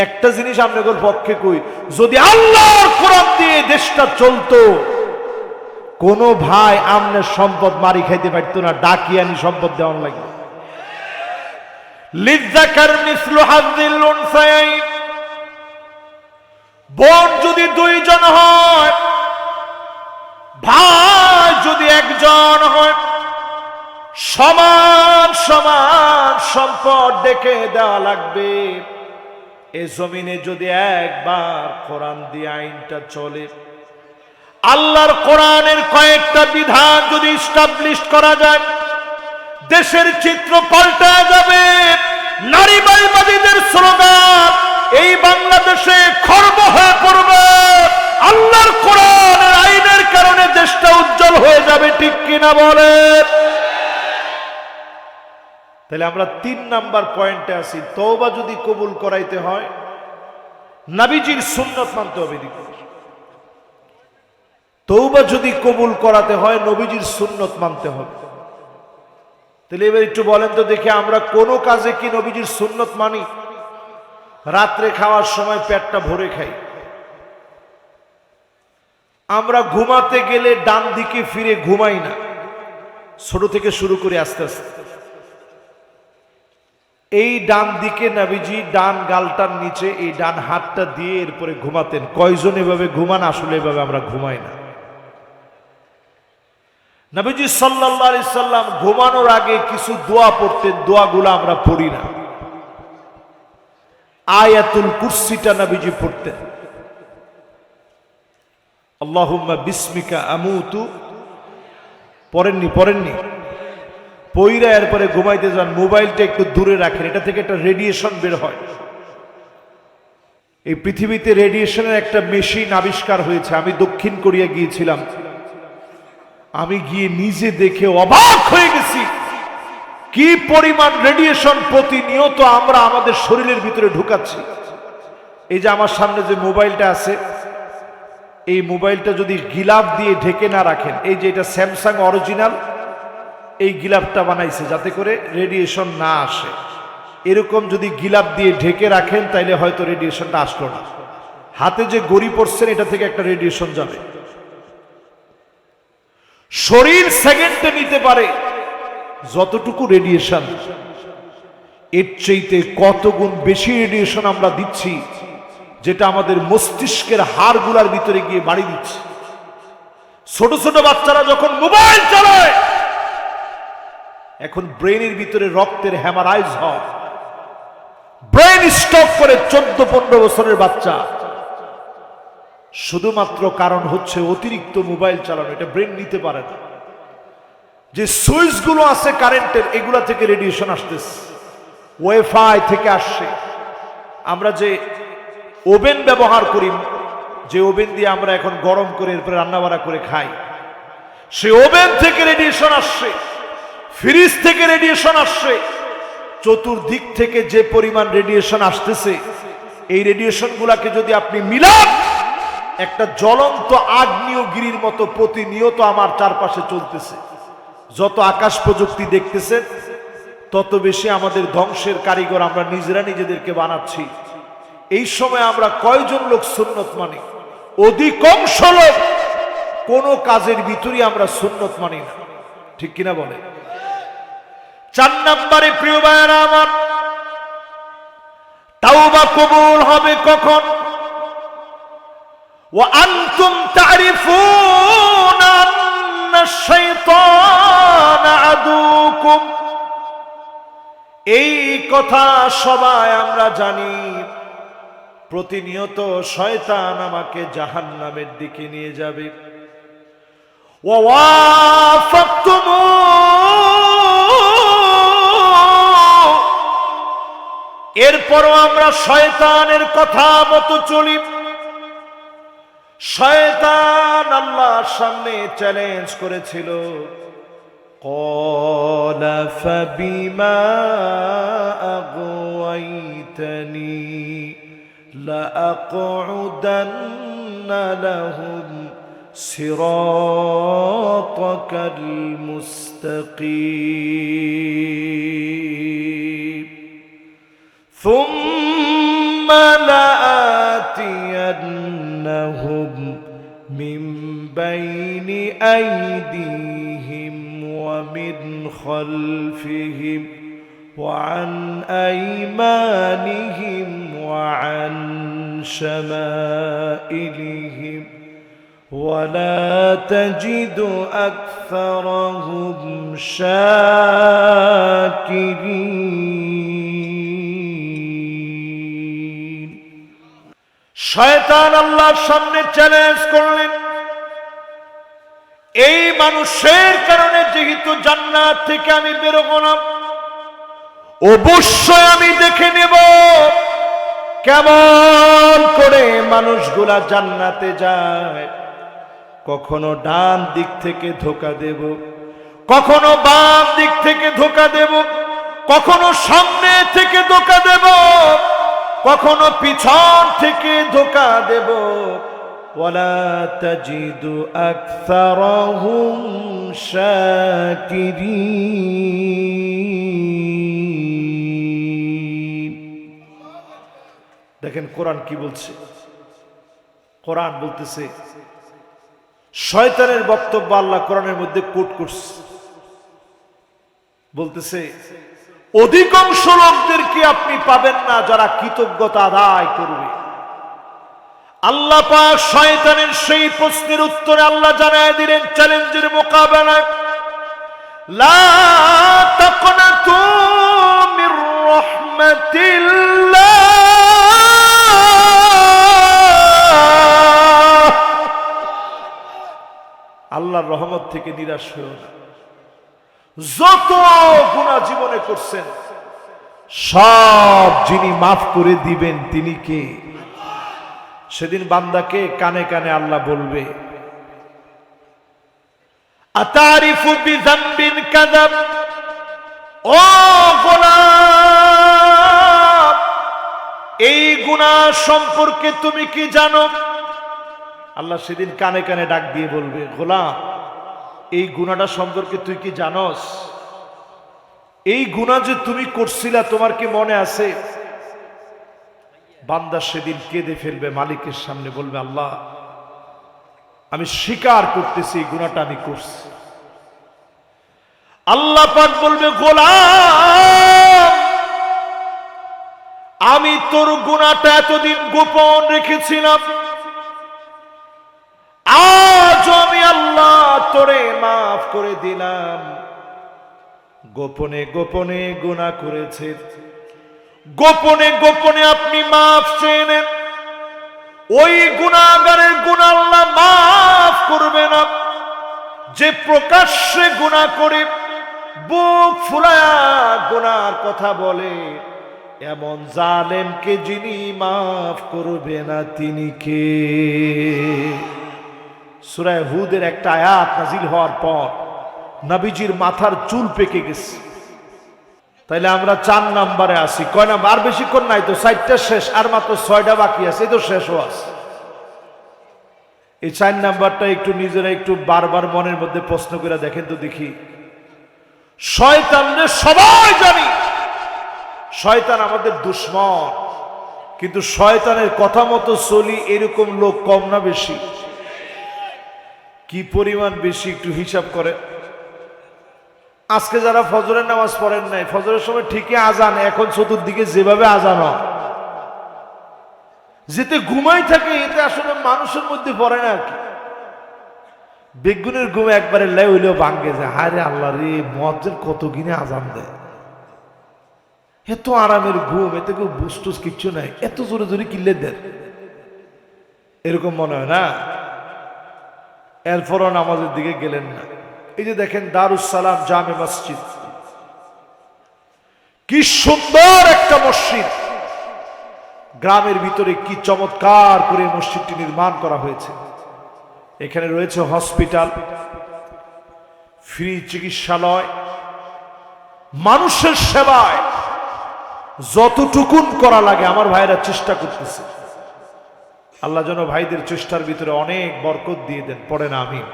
একটা জিনিস আপনাদের পক্ষে কই, যদি আল্লাহর কোরআন দিয়ে দেশটা চলতো, কোন ভাই আমনের সম্পদ মারি খাইতে পারতো না, ডাকিয়ানি সম্পদ দেওয়ান লাগবে। লিযাকার মিসলু হাযিল উনসায়াইন, বোন যদি দুইজন হয়, ভাই যদি একজন হয়, সমান সমান সম্পদ ডেকে দেওয়া লাগবে। এই জমিনে যদি একবার কোরআন দিয়ে আইনটা চলে, আল্লাহর কোরআনের কয়েকটা বিধান যদি এস্টাবলিশ করা যায়, দেশের চিত্র পাল্টে যাবে। নারীবাদীদের স্লোগান এই বাংলাদেশে খর্ব হয়ে পড়বে। আল্লাহর কোরআনের আইনের কারণে দেশটা উজ্জ্বল হয়ে যাবে, ঠিক কিনা বলে? তাহলে আমরা 3 নাম্বার পয়েন্টে আছি, তওবা যদি কবুল করাইতে হয় নবীজির সুন্নাত মানতে হবে। তওবা যদি কবুল করাতে হয় নবীজির সুন্নাত মানতে হবে। তাহলে এবার একটু বলেন তো দেখি, আমরা কোন কাজে কি নবীজির সুন্নাত মানি? রাত্রে খাওয়ার সময় পেটটা ভরে খাই, আমরা ঘুমাতে গেলে ডান দিকে ফিরে ঘুমাই না, ছোট থেকে শুরু করে আস্তে আস্তে এই ডান দিকে নবীজি ডান গালটার নিচে এই ডান হাতটা দিয়ে এরপরে ঘুমাতেন। কয়জন এভাবে ঘুমান? আসলে এভাবে আমরা ঘুমাই না। নবীজি সাল্লাল্লাহু আলাইহি সাল্লাম ঘুমানোর আগে কিছু দোয়া পড়তেন, দোয়াগুলো আমরা পড়ি না। আয়াতুল কুরসিটা নবীজি পড়তেন। আল্লাহুম্মা বিসমিকা আমুতু পড়েননি পইরা এরপরে ঘুমাইতে যান। মোবাইলটা একটু দূরে রাখেন, এটা থেকে একটা রেডিয়েশন বের হয়। এই পৃথিবীতে রেডিয়েশনের একটা মেশিন আবিষ্কার হয়েছে। আমি দক্ষিণ কোরিয়া গিয়েছিলাম, আমি গিয়ে নিজে দেখে অবাক হয়ে গেছি কি পরিমাণ রেডিয়েশন প্রতিনিয়ত আমরা আমাদের শরীরের ভিতরে ঢুকাচ্ছি। এই যে আমার সামনে যে মোবাইলটা আছে, এই মোবাইলটা যদি গিলাফ দিয়ে ঢেকে না রাখেন, এই যে এটা স্যামসাং অরিজিনাল, এই গিলাফটা বানাইছে যাতে করে রেডিয়েশন না আসে। এরকম যদি গিলাফ দিয়ে ঢেকে রাখেন তাইলে হয়তো রেডিয়েশনটা আসলো না। হাতে যে গড়ি পড়ছেন এটা থেকে একটা রেডিয়েশন যাবে। শরীর সেকেন্ডে নিতে পারে যতটুকু রেডিয়েশন, এর চাইতে কত গুণ বেশি রেডিয়েশন আমরা দিচ্ছি, যেটা আমাদের মস্তিষ্কের হাড়গুলার ভিতরে গিয়ে বাড়ি দিচ্ছে। ছোট ছোট বাচ্চারা যখন মোবাইল চালায়, এখন ব্রেনের ভিতরে রক্তের হ্যামারাইজ হয়, ব্রেন স্ট্রোক করে 14-15 বছরের বাচ্চা। শুধুমাত্র কারণ হচ্ছে অতিরিক্ত মোবাইল চালানো, এটা ব্রেন নিতে পারে না। যে সুইচ গুলো আছে কারেন্টের, এগুলা থেকে রেডিয়েশন আসতেছে, ওয়াইফাই থেকে আসছে। আমরা যে ওভেন ব্যবহার করি, যে ওভেন দিয়ে আমরা এখন গরম করে এরপরে রান্নাবাড়া করে খাই, সে ওভেন থেকে রেডিয়েশন আসছে, ফ্রিজ থেকে রেডিয়েশন আসছে। চতুর্দিক থেকে যে পরিমাণ রেডিয়েশন আসতেছে, এই রেডিয়েশন গুলাকে যদি আপনি মিলান, একটা জ্বলন্ত আগ্নেয়গিরির মতো প্রতিনিয়ত আমার চারপাশে চলতেছে। যত আকাশ প্রযুক্তি দেখতেছেন, তত বেশি আমাদের ধ্বংসের কারিগর আমরা নিজেরা নিজেদেরকে বানাচ্ছি। এই সময় আমরা কয়জন লোক সুন্নত মানি? অধিকাংশ লোক কোন কাজের ভিতরে আমরা সুন্নত মানি না, ঠিক কিনা বলে? 4 নম্বরে প্রিয় ভাইয়েরা আমার, তাওবা কবুল হবে কখন? ওয়া আনতুম তারিফুনা আন্না শাইতান আদুকুম। এই কথা সবাই আমরা জানি, প্রতিনিয়ত শয়তান আমাকে জাহান্নামের দিকে নিয়ে যাবে। ওয়া ওয়াফাকতুমু, এরপরও আমরা শয়তানের কথা মতো চলি। শয়তান আল্লাহর সামনে চ্যালেঞ্জ করেছিল, ক্বালা ফাবিমা আগওয়াইতানি লাআকউদান্না লাহুম সিরাতাকাল মুস্তাকিম ثم لآتينهم من بين أيديهم ومن خلفهم وعن أيمانهم وعن شمائلهم ولا تجد أكثرهم شاكرين। শয়তান আল্লাহর সামনে চ্যালেঞ্জ করলেন, এই মানুষের কারণে যেহেতু জান্নাত থেকে আমি বেরোবো না, অবশ্যই আমি দেখে নেব কেমন করে মানুষগুলা জান্নাতে যায়। কখনো ডান দিক থেকে ধোঁকা দেব, কখনো বাম দিক থেকে ধোঁকা দেব, কখনো সামনে থেকে ধোঁকা দেব, কখনো পিছন থেকে ধোঁকা দেব। ওয়ালা তাজিদু আকসারাহুম শাকিরিন। দেখেন কোরআন কি বলছে। কোরআন বলতেছে, শয়তানের বক্তব্য আল্লাহ কোরআনের মধ্যে কোট করছে, বলতেছে অধিকাংশ লোকদেরকে আপনি পাবেন না যারা কৃতজ্ঞতা আদায় করবে। আল্লাহ পাক শয়তানের সেই প্রশ্নের উত্তরে আল্লাহ জানায় দিলেন চ্যালেঞ্জের মোকাবেলায়, লা তাকনাতু মির রাহমাতিল্লাহ, আল্লাহর রহমত থেকে নিরাশ হইও না। যত গুনাহ জীবনে করছেন সব যিনি মাফ করে দিবেন তিনি কে? সেদিন বান্দাকে কানে কানে আল্লাহ বলবে, আতারিফু বিযামবিন কাযাব, ও গোলাম এই গুনাহ সম্পর্কে তুমি কি জানো? আল্লাহ সেদিন কানে কানে ডাক দিয়ে বলবে, গোলাম এই গুনাহটা সম্পর্কে তুই কি জানোস? এই গুনাহ যে তুমি করছিলা তোমার কি মনে আছে? বান্দা সেদিন কেঁদে ফেলবে, মালিকের সামনে বলবে, আল্লাহ আমি স্বীকার করতেছি এই গুনাহটা আমি করছি। আল্লাহ পাক বলবে, গোলাম আমি তোর গুনাহটা এতদিন গোপন রেখেছিলাম, আজ আমি আল্লাহ তোরে মাফ করে দিলাম। গোপনে গোপনে গুনাহ করেছে, গোপনে গোপনে আপনি মাফ চেয়ে নেন, ওই গুনাহগারের গুনাহ আল্লাহ মাফ করবে না। যে প্রকাশ্যে গুনাহ করে বুক ফুলায়া গুনাহর কথা বলে, এমন জালেমকে যিনি মাফ করবে না তিনি কে? সূরা হুদের একটা আয়াত নাজিল হওয়ার পর নবীজির মাথার চুল পেকে গেছে। তাইলে আমরা 4 নম্বরে আছি। কয় নাম্বার? আর বেশিক্ষণ নাই তো, 4টা শেষ, আর মাত্র 6টা বাকি আছে, এই তো শেষও আছে। এই 4 নাম্বারটা একটু নিজেরা একটু বারবার মনের মধ্যে প্রশ্ন করে দেখেন তো দেখি। শয়তানরে সবাই জানি, শয়তান আমাদের দুশ্মন, কিন্তু শয়তানের কথা মতো চলি এরকম লোক কম না বেশি? কি পরিমাণ বেশি একটু হিসাব করে। আজকে যারা ফজরের নামাজ পড়েন নাই, ফজরের সময় ঠিকই আজান, এখন চতুর্দিকে যেভাবে আজান হয়, যেতে ঘুমাই থাকে, এতে আসলে মানুষের মধ্যে পড়ে না আর কি। বেগুনের ঘুম একবারে লাই হইলেও ভাঙ্গে যায়। হায় রে আল্লাহ রে, মুয়াজ্জিন কত কিনে আজান দেয়, এত আরামের ঘুম, এতে কেউ বুস্টুস কিচ্ছু নাই, এত জোরে জোরে কিল্লে দেন, এরকম মনে হয় না? এরপরও নামাজের দিকে গেলেন না। এই যে দেখেন দারুস সালাম জামে মসজিদ, কি সুন্দর একটা মসজিদ, গ্রামের ভিতরে কি চমৎকার করে মসজিদটি নির্মাণ করা হয়েছে। এখানে রয়েছে হসপিটাল, ফ্রি চিকিৎসালয়, মানুষের সেবায় যতটুকুন করা লাগে আমার ভাইরা চেষ্টা করতেছে। আল্লাহ যেন ভাইদের চেষ্টার ভিতরে অনেক বরকত দিয়ে দেন। পড়েন আমিন।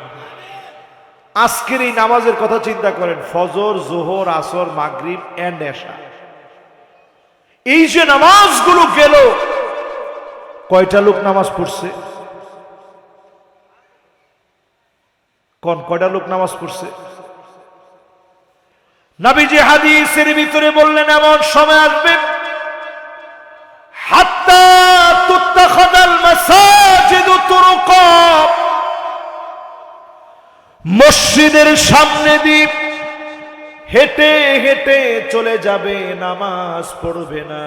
আজকের এই নামাজের কথা চিন্তা করেন, ফজর, জোহর, আসর, মাগরিব এন্ড এশা, এই যে নামাজগুলো গেল, কয়টা লোক নামাজ পড়ছে? কয়টা লোক নামাজ পড়ছে? নবীজি হাদিসের ভিতরে বললেন, এমন সময় আসবে হাত্তা তুত্তাখাযাল মাসাজিদু তুরুকা, মসজিদের সামনে দিয়ে হেঁটে হেঁটে চলে যাবে, নামাজ পড়বে না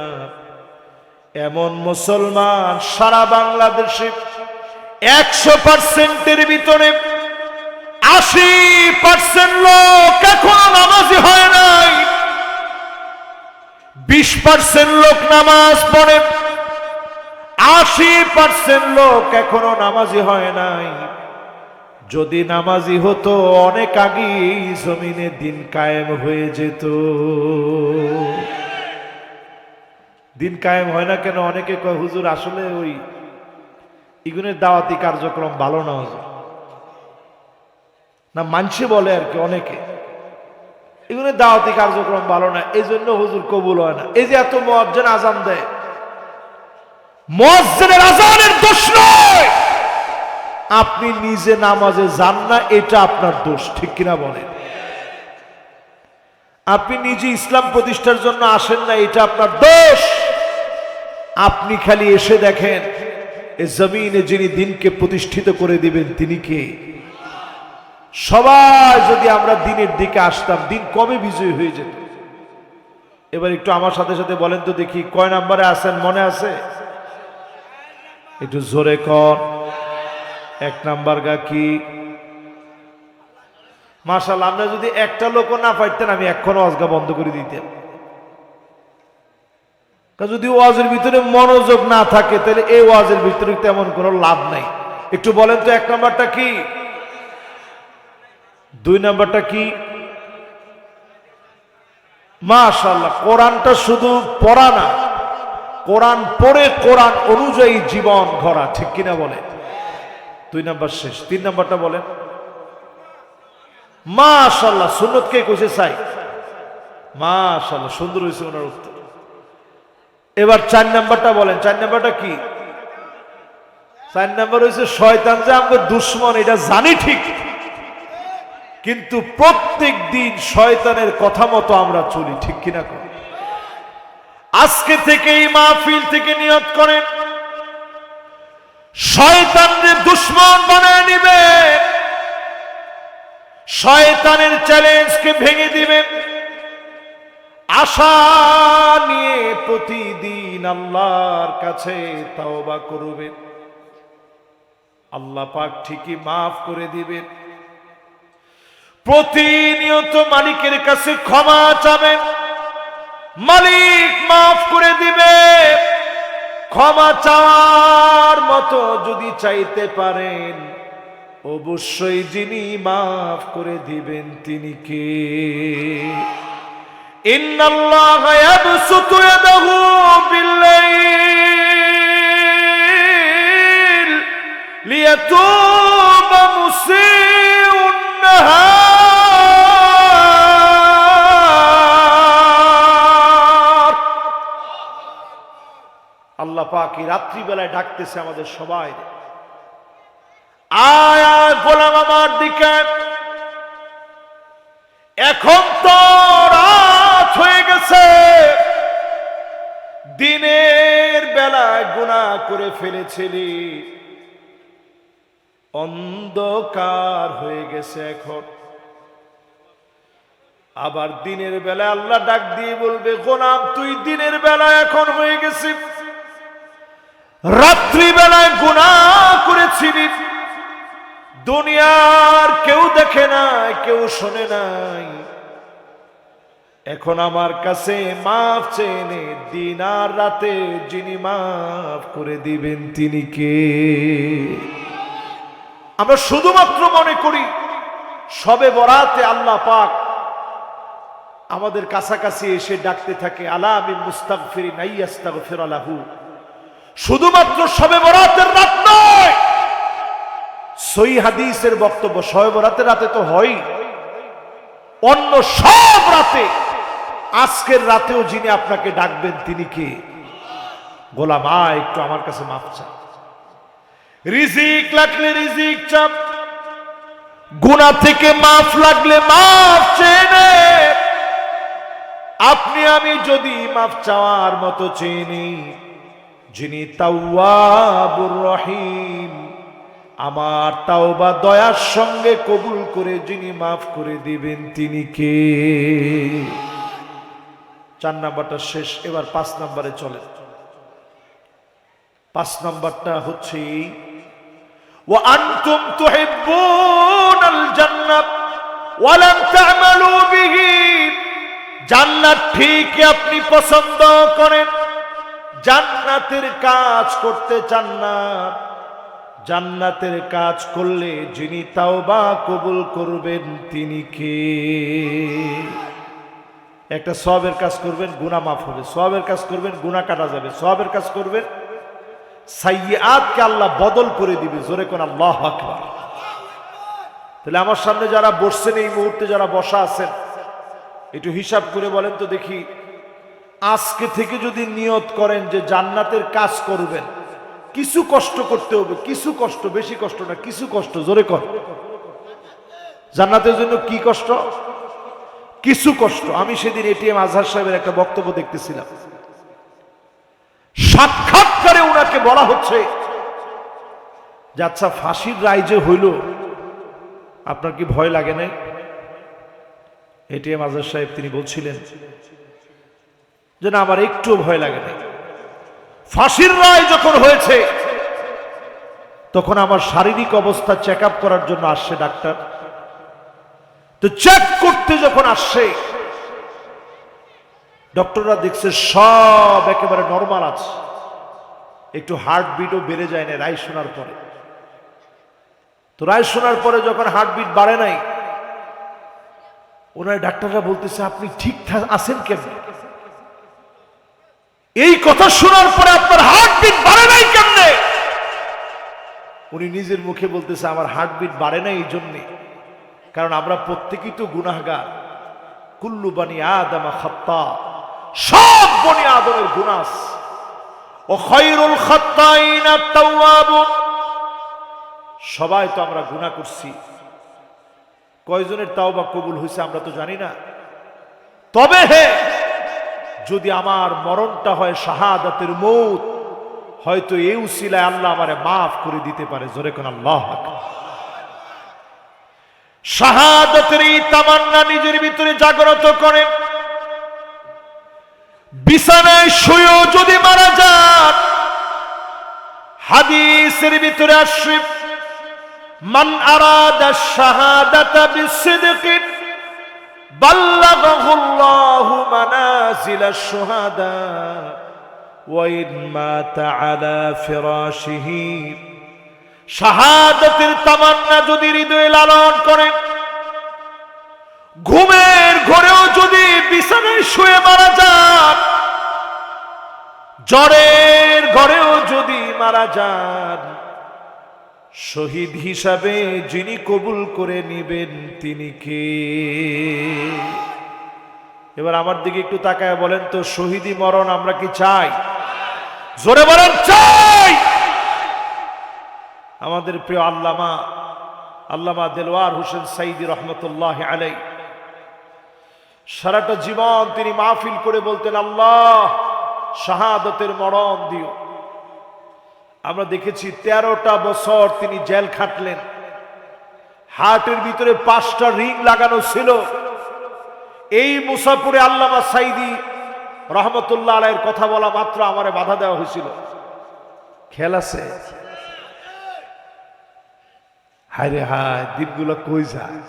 এমন মুসলমান সারা বাংলাদেশে 100%-এর ভিতরে 80% লোক এখনো নামাজি হয় নাই। 20% লোক নামাজ পড়ে, 80% লোক এখনো নামাজি হয় নাই। যদি নামাজি হতো অনেক আগেই জমিনে দিন কায়েম হয়ে যেত। দিন কায়েম হয় না কেন? অনেকে কয় হুজুর আসলে ওই ইগুনের দাওয়াতি কার্যক্রম ভালো না হুজুর, না মানছে বলে আর কি অনেকে, এগুলো দাওয়াতি কার্যক্রম ভালো না, এই জন্য হুজুর কবুল হয় না। এই যে এত মুয়াজ্জিন আজান দেয়, মুয়াজ্জিনের আজানের দোষ নয়, আপনি নিজে নামাজে যান না, এটা আপনার দোষ, ঠিক কিনা বলেন? আপনি নিজে ইসলাম প্রতিষ্ঠার জন্য আসেন না, এটা আপনার দোষ। আপনি খালি এসে দেখেন এই জমিনে যিনি দিনকে প্রতিষ্ঠিত করে দিবেন তিনি কে? সবাই যদি আমরা দিনের দিকে আসতাম, দিন কবে বিজয়ী হয়ে যেত। এবার একটু আমার সাথে সাথে বলেন তো দেখি, কয় নাম্বারে আছেন মনে আছে? একটু জোরে কর। 1 নাম্বার গা কি? মাশাআল্লাহ, আমরা যদি একটা লোকও না পাইতেন আমি এখনো ওয়াজগা বন্ধ করে দিতেন। যদি ওয়াজের ভিতরে মনোযোগ না থাকে তাহলে এই ওয়াজের ভিতরে তেমন কোনো লাভ নাই। একটু বলেন তো 1 নাম্বারটা কি, 2 নাম্বারটা কি? মাশাআল্লাহ, কোরআনটা শুধু পড়া না, কোরআন পড়ে কোরআন অনুযায়ী জীবন গড়া, ঠিক কিনা বলে? 2 নাম্বার শেষ। 3 নাম্বারটা বলেন। মাশাআল্লাহ, সুন্নত কে কইছে চাই? মাশাআল্লাহ, সুন্দর হয়েছে ওনার উত্তর। এবার 4 নাম্বারটা বলেন। 4 নাম্বারটা কি? 4 নাম্বার হয়েছে শয়তান যে আমাদের দুশ্মন, এটা জানি ঠিক, কিন্তু প্রত্যেক দিন শয়তানের কথা মতো আমরা চলি, ঠিক কিনা? আজকে থেকে এই মাহফিল থেকে নিয়ত করেন শয়তানদের দুশ্মন বানায় নিবে, শয়তানের চ্যালেঞ্জকে ভেঙে দিবেন, আশা নিয়ে প্রতিদিন আল্লাহর কাছে তাওবা করবেন। আল্লাহ পাক ঠিকই মাফ করে দিবেন। প্রতিনিয়ত মালিকের কাছে ক্ষমা চাবেন, মালিক মাফ করে দিবে। ক্ষমা চাওয়ার মতো যদি চাইতে পারেন, অবশ্যই যিনি মাফ করে দিবেন তিনি কে? ইন্নাল্লাহা ইয়াবসুতু ইয়াদাহু বিল্লাইল লিয়াতুবা মুসিউন নাহার। আল্লাহ পাক এই রাত্রিবেলায় ডাকতেছে আমাদের সবাই, আয় আয় গোলাম আমার দিকে। এখন তো রাত হয়ে গেছে, দিনের বেলায় গুনাহ করে ফেলেছিলি, অন্ধকার হয়ে গেছে এখন। আবার দিনের বেলায় আল্লাহ ডাক দিয়ে বলবে, গোলাম তুই দিনের বেলায় এখন হয়ে গেছিস, রাত্রি বেলায় গুনাহ করেছিলি, দুনিয়ার কেউ দেখে নাই, কেউ শোনে নাই, এখন আমার কাছে মাফ চেয়ে নে। দিন আর রাতে যিনি মাফ করে দিবেন তিনি কে? আমরা শুধুমাত্র মনে করি শবে বরাতে আল্লাহ পাক আমাদের কাছাকাছি এসে ডাকতে থাকে, আলা আমি মুস্তাগফিরিন আইয়াস্তাগফির লাহু। শুধুমাত্র শবে বরাতের রাত নয়, সহি হাদিসের বক্তব্য শবে বরাতের রাতে তো হয়, অন্য সব রাতে, আজকের রাতেও যিনি আপনাকে ডাকবেন তিনি কে? গোলাম আয় একটু আমার কাছে মাফ চা। রিজিক লাগলে রিজিক চাপ, গুনাহ থেকে মাফ লাগলে মাফ চেয়ে নে। আপনি আমি যদি মাফ চাওয়ার মতো চেয়ে নেই, যিনি তাওয়াবুর রহিম, আমার তাওবা দয়ার সঙ্গে কবুল করে যিনি মাফ করে দিবেন তিনি কে? 4 নাম্বারটা শেষ। এবার 5 নাম্বারে চলে। 5 নাম্বারটা হচ্ছে, ওয়া আনতুম তুহিব্বুনাল জান্নাত ওয়া লাম তা'মালু বিহি। জান্নাত ঠিকই আপনি পছন্দ করেন, জান্নাতের কাজ করতে চান না। জান্নাতের কাজ করলে যিনি তাওবা কবুল করবেন তিনি কে? একটা সওয়াবের কাজ করবেন, গুনাহ মাফ হবে। সওয়াবের কাজ করবেন, গুনাহ কাটা যাবে। সওয়াবের কাজ করবেন, সাইয়্যাতকে আল্লাহ বদল করে দিবে। জোরে কোন আল্লাহু আকবার। তাহলে আমার সামনে যারা বসছেন, এই মুহূর্তে যারা বসা আছেন, একটু হিসাব করে বলেন তো দেখি, আজকে থেকে যদি নিয়ত করেন যে জান্নাতের কাজ করবেন, কিছু কষ্ট করতে হবে, কিছু কষ্ট, বেশি কষ্ট না, কিছু কষ্ট। জোরে কর। জান্নাতের জন্য কি কষ্ট? কিছু কষ্ট। আমি সেদিন এটিএম আজহার সাহেবের একটা বক্তব্য দেখতেছিলাম, সাক্ষাৎকারে উনাকে বলা হচ্ছে যে আচ্ছা ফাঁসির রায় যে হইল, আপনার কি ভয় লাগে নাই? এটিএম আজহার সাহেব তিনি বলছিলেন যে না, আমার একটু ভয় লাগে নাই। ফাঁসির রায় যখন হয়েছে তখন আমার শারীরিক অবস্থা চেক আপ করার জন্য আসছে ডাক্তার। তো চেক করতে যখন আসছে, ডক্টররা দেখছে সব একেবারে নরমাল আছে, একটু হার্টবিটও বেড়ে যায় না রায় শোনার পরে। তো রায় শোনার পরে যখন হার্টবিট বাড়ে নাই, ওনার ডাক্তাররা বলতেছে আপনি ঠিকঠাক আছেন কেমনে? এই কথা শোনার পরে আপনার হার্টবিট বাড়ে নাই কেমনে? উনি নিজের মুখে বলতেছে আমার হার্টবিট বাড়ে নাই এই জন্যে, কারণ আমরা প্রত্যেকেই তো গুনাহগার। কুল্লু বানি আদম খাত্তা, সব বনি আদমের গুনাহ আছে। ও খায়রুল খাত্তাইনা তাওয়াবুন, সবাই তো আমরা গুনাহ করছি। কয়জনের তাওবা কবুল হয়েছে আমরা তো জানি না। তবে হে, যদি আমার মরণটা হয় শাহাদাতের মউত, হয়তো এই উসিলায় আল্লাহ আমারে মাফ করে দিতে পারে। জোরে কোন আল্লাহু আকবার। শাহাদাতের এই তামান্না নিজের ভিতরে জাগ্রত করে, বিছানায় শুয়েও যদি মারা যান, হাদিসের ভিতরে আসছে মান আরাদা শাহাদাতা বিসিদকিন বাল্লাগাহুল্লাহু মানাজিলাশ শুহাদা ওয়া ইন মাতা আলা ফিরাশিহি। শাহাদাতের তামান্না যদি হৃদয়ে লালন করেন, ঘুমের ঘরেও যদি বিছানায় শুয়ে মারা যান, জ্বরের ঘরেও যদি মারা যান, শহীদ হিসাবে যিনি কবুল করে নিবেন তিনি কে? এবার আমার দিকে একটু তাকায় বলেন তো, শহীদি মরণ আমরা কি চাই? জোরে বলেন চাই। আমাদের প্রিয় আল্লামা দেলওয়ার হোসেন সাইদি রহমতুল্লাহ আলাই সারাটা জীবন তিনি মাহফিল করে বলতেন আল্লাহ শাহাদাতের মরণ দিও। আমরা দেখেছি 13টা বছর তিনি জেল খাটলেন, হার্টের ভিতরে 5টা রিং লাগানো ছিল। এই মুসাফিরে আল্লামা সাইদি রহমতুল্লাহ আলাইহির কথা বলা মাত্র আমারে বাধা দেওয়া হয়েছিল। খেয়াল আছে? হায় রে হায়, দিনগুলো কই যায়।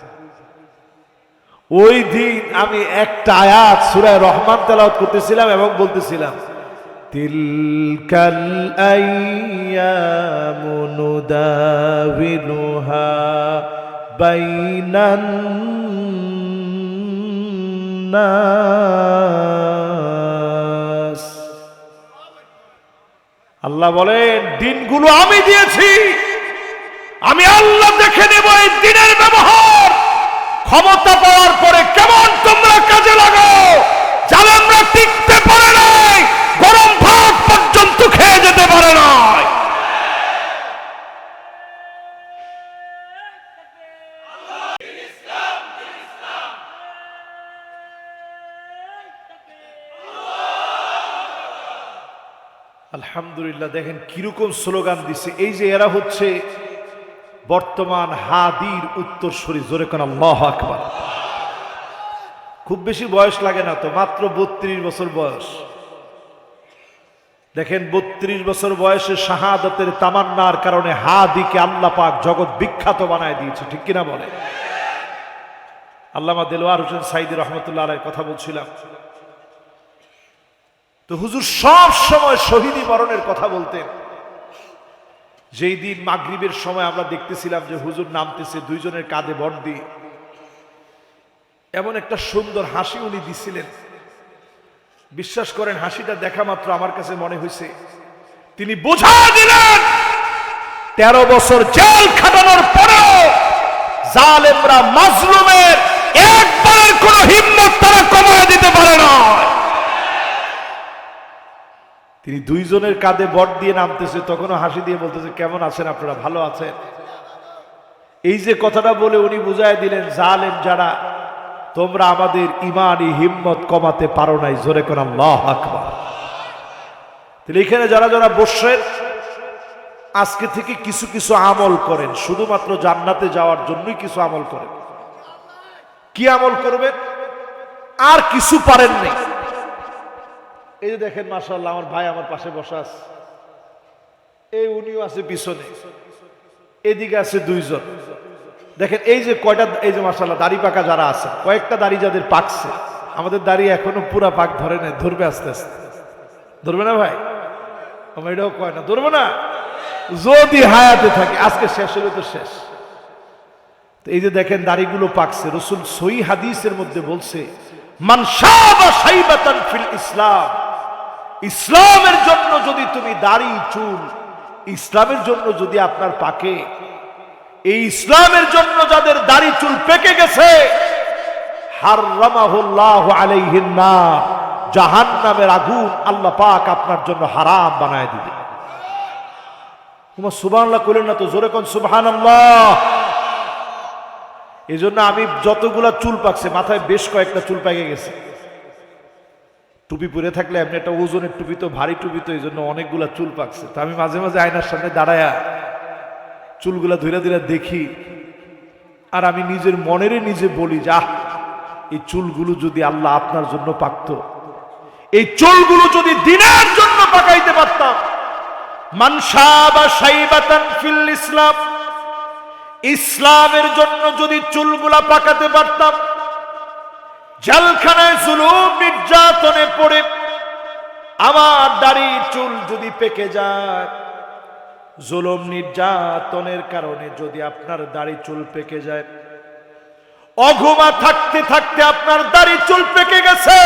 ওই দিন আমি একটা আয়াত সূরা রহমান তেলাওয়াত করতেছিলাম এবং বলতেছিলাম তিলকাল আইয়ামু নুদাবিলুহা বাইনান নাস। আল্লাহ বলেন দিনগুলো আমি দিয়েছি, আমি আল্লাহ দেখে নেব এই দিনের ব্যবহার ক্ষমতা পাওয়ার পরে কেমন তোমরা কাজে লাগাও। জালেমরা টিকতে পারে নাই, গরম ভাত পর্যন্ত খেয়ে যেতে পারে নাই। আলহামদুলিল্লাহ, দেখেন কিরকম স্লোগান দিছে। এই যে এরা হচ্ছে বর্তমান হাদির উত্তরসূরি। জোরে কোন আল্লাহু আকবার। খুব বেশি বয়স লাগে না তো, মাত্র 32 বছর বয়স। দেখেন 32 বছর বয়সে শাহাদাতের তামান্নার কারণে হাদিকে আল্লাহ পাক জগৎ বিখ্যাত বানায় দিয়েছে, ঠিক কিনা বলে? আল্লামা দেলওয়ার হোসেন সাইদি রহমতুল্লাহ আলাইহির কথা বলছিলাম। তো হুজুর সব সময় শহীদি মরণের কথা বলতেন। যেই দিন মাগরিবের সময় আমরা দেখতেছিলাম যে হুজুর নামতেছে দুইজনের কাঁধে ভর দিয়ে, এমন একটা সুন্দর হাসি উনি দিছিলেন। বিশ্বাস করেন, হাসিটা দেখা মাত্র আমার কাছে মনে হয়েছে তিনি বোঝা দিলেন 13 বছর জেল খাটানোর পরেও জালেমরা মাজলুমের একবারের কোন হিম্মত তারা কমায় দিতে পারে না। তিনি দুইজনের কাঁধে বট দিয়ে নামতেছে, তখনও হাসি দিয়ে বলতেছে কেমন আছেন আপনারা, ভালো আছেন? এই যে কথাটা বলে উনি বুঝায় দিলেন জালেম যারা, তোমরা আমাদের ইমানি হিম্মত কমাতে পারো নাই। জোরে কোন আল্লাহু আকবার। তাহলে এখানে যারা যারা বসছেন আজকে থেকে কিছু কিছু আমল করেন, শুধুমাত্র জান্নাতে যাওয়ার জন্যই কিছু আমল করেন। কি আমল করবেন? আর কিছু পারেন নাই। এই যে দেখেন মাশাআল্লাহ, আমার ভাই আমার পাশে বসা আছে, এই উনিও আছে পিছনে, এদিকে আছে দুইজন। দেখেন এই যে কয়টা, এই যে মাশাআল্লাহ দাড়ি পাকা যারা আছে, কয়েকটা দাড়ি যাদের পাকছে, আমাদের দাড়ি এখনো পুরা পাক ধরে নেই, ধরবে আস্তে আস্তে। ধরবে না ভাই? আমার এটাও কয় না, ধরবে না যদি হায়াতে থাকে। আজকে শেষ হলে তো শেষ। তো এই যে দেখেন দাড়িগুলো পাকছে, রাসূল সহিহ হাদিসের মধ্যে বলছে, মান শাবা শাইবাতান ফিল ইসলাম, ইসলামের জন্য যদি তুমি দাড়ি চুল, ইসলামের জন্য যদি আপনার পাকে, এই ইসলামের জন্য যাদের দাড়ি চুল পেকে গেছে, হারামাহুল্লাহু আলাইহিন নার, জাহান্নামের আগুন আল্লাহ পাক আপনার জন্য হারাম বানায় দিবে। তোমার সুবহানাল্লাহ কইলেন না তো, জোরে কোন সুবহানাল্লাহ। এই জন্য আমি যতগুলা চুল পাকছে, মাথায় বেশ কয়েকটা চুল পেকে গেছে। টুপি পরে থাকলে এমনি একটা ওজনের টুপি তো, ভারী টুপি তো, এই জন্য অনেকগুলা চুল পাকছে। তো আমি মাঝে মাঝে আয়নার সামনে দাঁড়ায়া চুলগুলা ধীরে ধীরে দেখি, আর আমি নিজের মনেরে নিজে বলি, যাহ এই চুলগুলো যদি আল্লাহ আপনার জন্য পাকতো, এই চুলগুলো যদি দিনের জন্য পাকাইতে পারতাম। মান শাবা শাইবাতান ফিল ইসলাম, ইসলামের জন্য যদি চুলগুলা পাকাতে পারতাম, জেলখানায় জুলুম নির্যাতনে পড়ে আমার দাড়ি চুল যদি পেকে যায়, জুলুম নির্যাতনের কারণে যদি আপনার দাড়ি চুল পেকে যায়, অঘুমা থাকতে থাকতে আপনার দাড়ি চুল পেকে গেছে,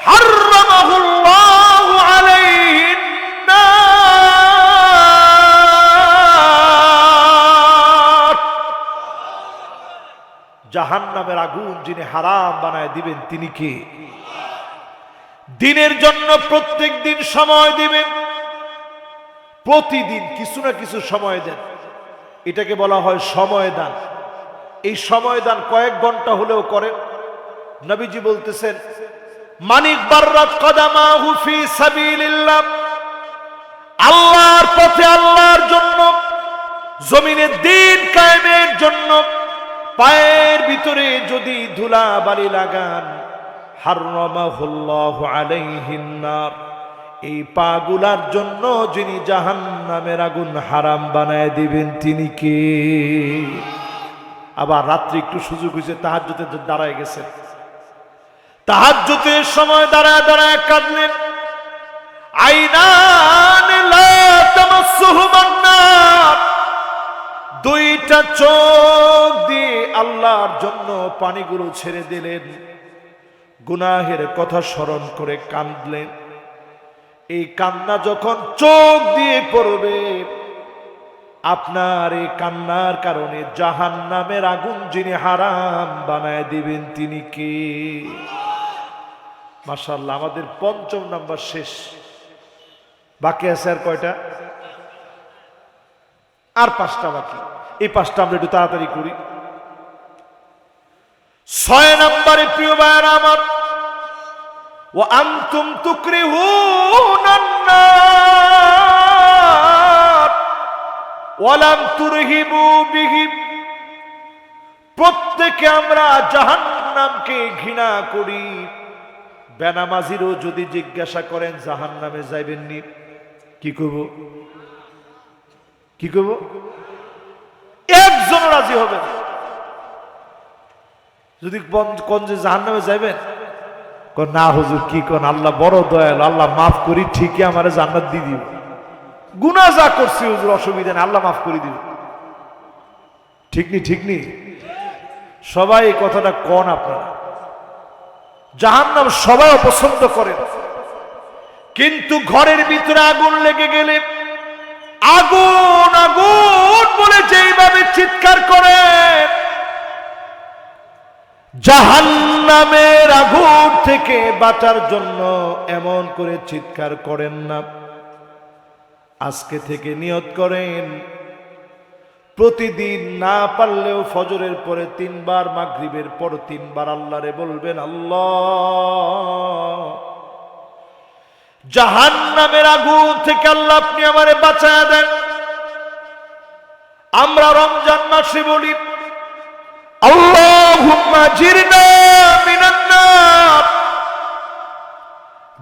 হারামাহুল্লাহু আলাইহিন নার, জাহান্নামের আগুন যিনি হারাম বানায় দিবেন তিনি কে? দিনের জন্য প্রত্যেক দিন সময় দিবেন, প্রতিদিন কিছু না কিছু সময় দেন, এটাকে বলা হয় সময় দান। এই সময় দান কয়েক ঘন্টা হলেও করেন। নবীজি বলতেছেন, মানিক বাররাত কদামাহু ফি সাবিলিল্লাহ, আল্লাহর পথে, আল্লাহর জন্য, জমিনে দ্বীন কায়েমের জন্য পায়ের ভিতরে যদি ধুলা বালি লাগান, হারামাহুল্লাহু আলাইহিন নার, এই পাগুলার জন্য যিনি জাহান্নামের আগুন হারাম বানায় দিবেন তিনি কে? আবার রাত্রি একটু সুযোগ হয়েছে, তাহাজ্জুদে দাঁড়ায় গেছেন, তাহাজ্জুদের সময় দাঁড়ায় দাঁড়ায় কাঁদলেন, আইনান লা তামাসসুহুমান নার, দুইটা চোখ দিয়ে আল্লাহর জন্য পানিগুলো ছেড়ে দিলেন, গুনাহের কথা স্মরণ করে কাঁদলেন। এই কান্না যখন চোখ দিয়ে পড়বে, আপনার এই কান্নার কারণে জাহান্নামের আগুন যিনি হারাম বানায় দিবেন তিনি কে? মাশাআল্লাহ, আমাদের ৫ম নাম্বার শেষ। বাকি আছে আর কয়টা? আর 5টা বাকি। এই 5টা আমরা একটু তাড়াতাড়ি করি। 6 নম্বরে প্রিয় ভাইরা আমার, ওয়া আনতুম তুকরিহুনান নার ওয়া লাম তুরহিবু বিহি, প্রত্যেকে আমরা জাহান্নামকে ঘৃণা করি। বেনামাজিরও যদি জিজ্ঞাসা করেন জাহান্নামে যাইবেন নি, কি করব? কি করব? একজন রাজি হবে না। যদি কোন যে জাহান্নামে যাইবেন, না হুজুর কি কোন, আল্লাহ বড় দয়ালু, আল্লাহ মাফ করি ঠিকই আমারে জান্নাত দিয়ে দিব, গুনাহ যা করছি হুজুর অসুবিধা নেই, আল্লাহ মাফ করে দিব। ঠিক নি? ঠিক নি? সবাই এই কথাটা কোন আপনারা? জাহান্নাম সবাই অপছন্দ করেন, কিন্তু ঘরের ভিতরে আগুন লেগে গেলে আগুন আগুন বলে যেইভাবে চিৎকার করেন, জাহান্নামের আগুন থেকে বাঁচার জন্য এমন করে চিৎকার করেন না। আজকে থেকে নিয়ত করেন, প্রতিদিন না পারলেও ফজরের পরে 3 বার, মাগরিবের পর 3 বার আল্লাহরে বলবেন, আল্লাহ জাহান্নামের আগুন থেকে আল্লাহ আপনি আমারে বাঁচায়া দেন। আমরা রমজান মাসে বলি আল্লাহুম্মা জিরনা মিনান নার,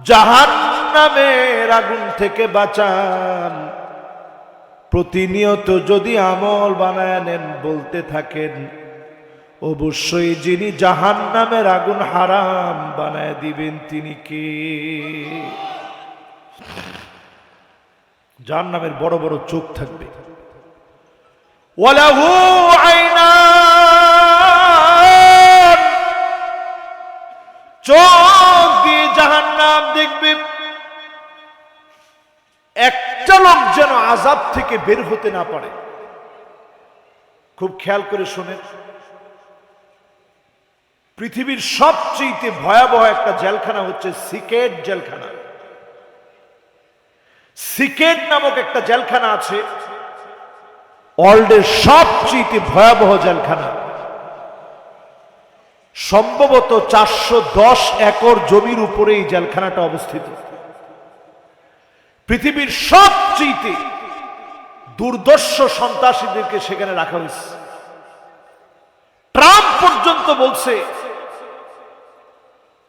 জাহান্নামের আগুন থেকে বাঁচান। প্রতিনিয়ত যদি আমল বানায় নেন, বলতে থাকেন, অবশ্যই যিনি জাহান্নামের আগুন হারাম বানায় দিবেন তিনি কে? জাহান্নামের বড় বড় চোখ থাকবে, ওয়ালাহু আইনান, চোখ দিয়ে জাহান্নাম দেখবে। একটা লোক যেন আযাব থেকে বের হতে না পারে। খুব খেয়াল করে শোনেন, পৃথিবীর সবচেয়ে ভয়াবহ একটা জেলখানা হচ্ছে সিকেট জেলখানা। সিকেট নামক একটা জেলখানা আছে, ওয়ার্ল্ডের সবচেয়ে ভয়াবহ জেলখানা। সম্ভবত 410 একর জমির উপরে এই জেলখানাটা অবস্থিত। পৃথিবীর সবচেয়ে দুর্দর্শ সন্ত্রাসীদেরকে সেখানে রাখা হয়েছে। ট্রাম্প পর্যন্ত বলছে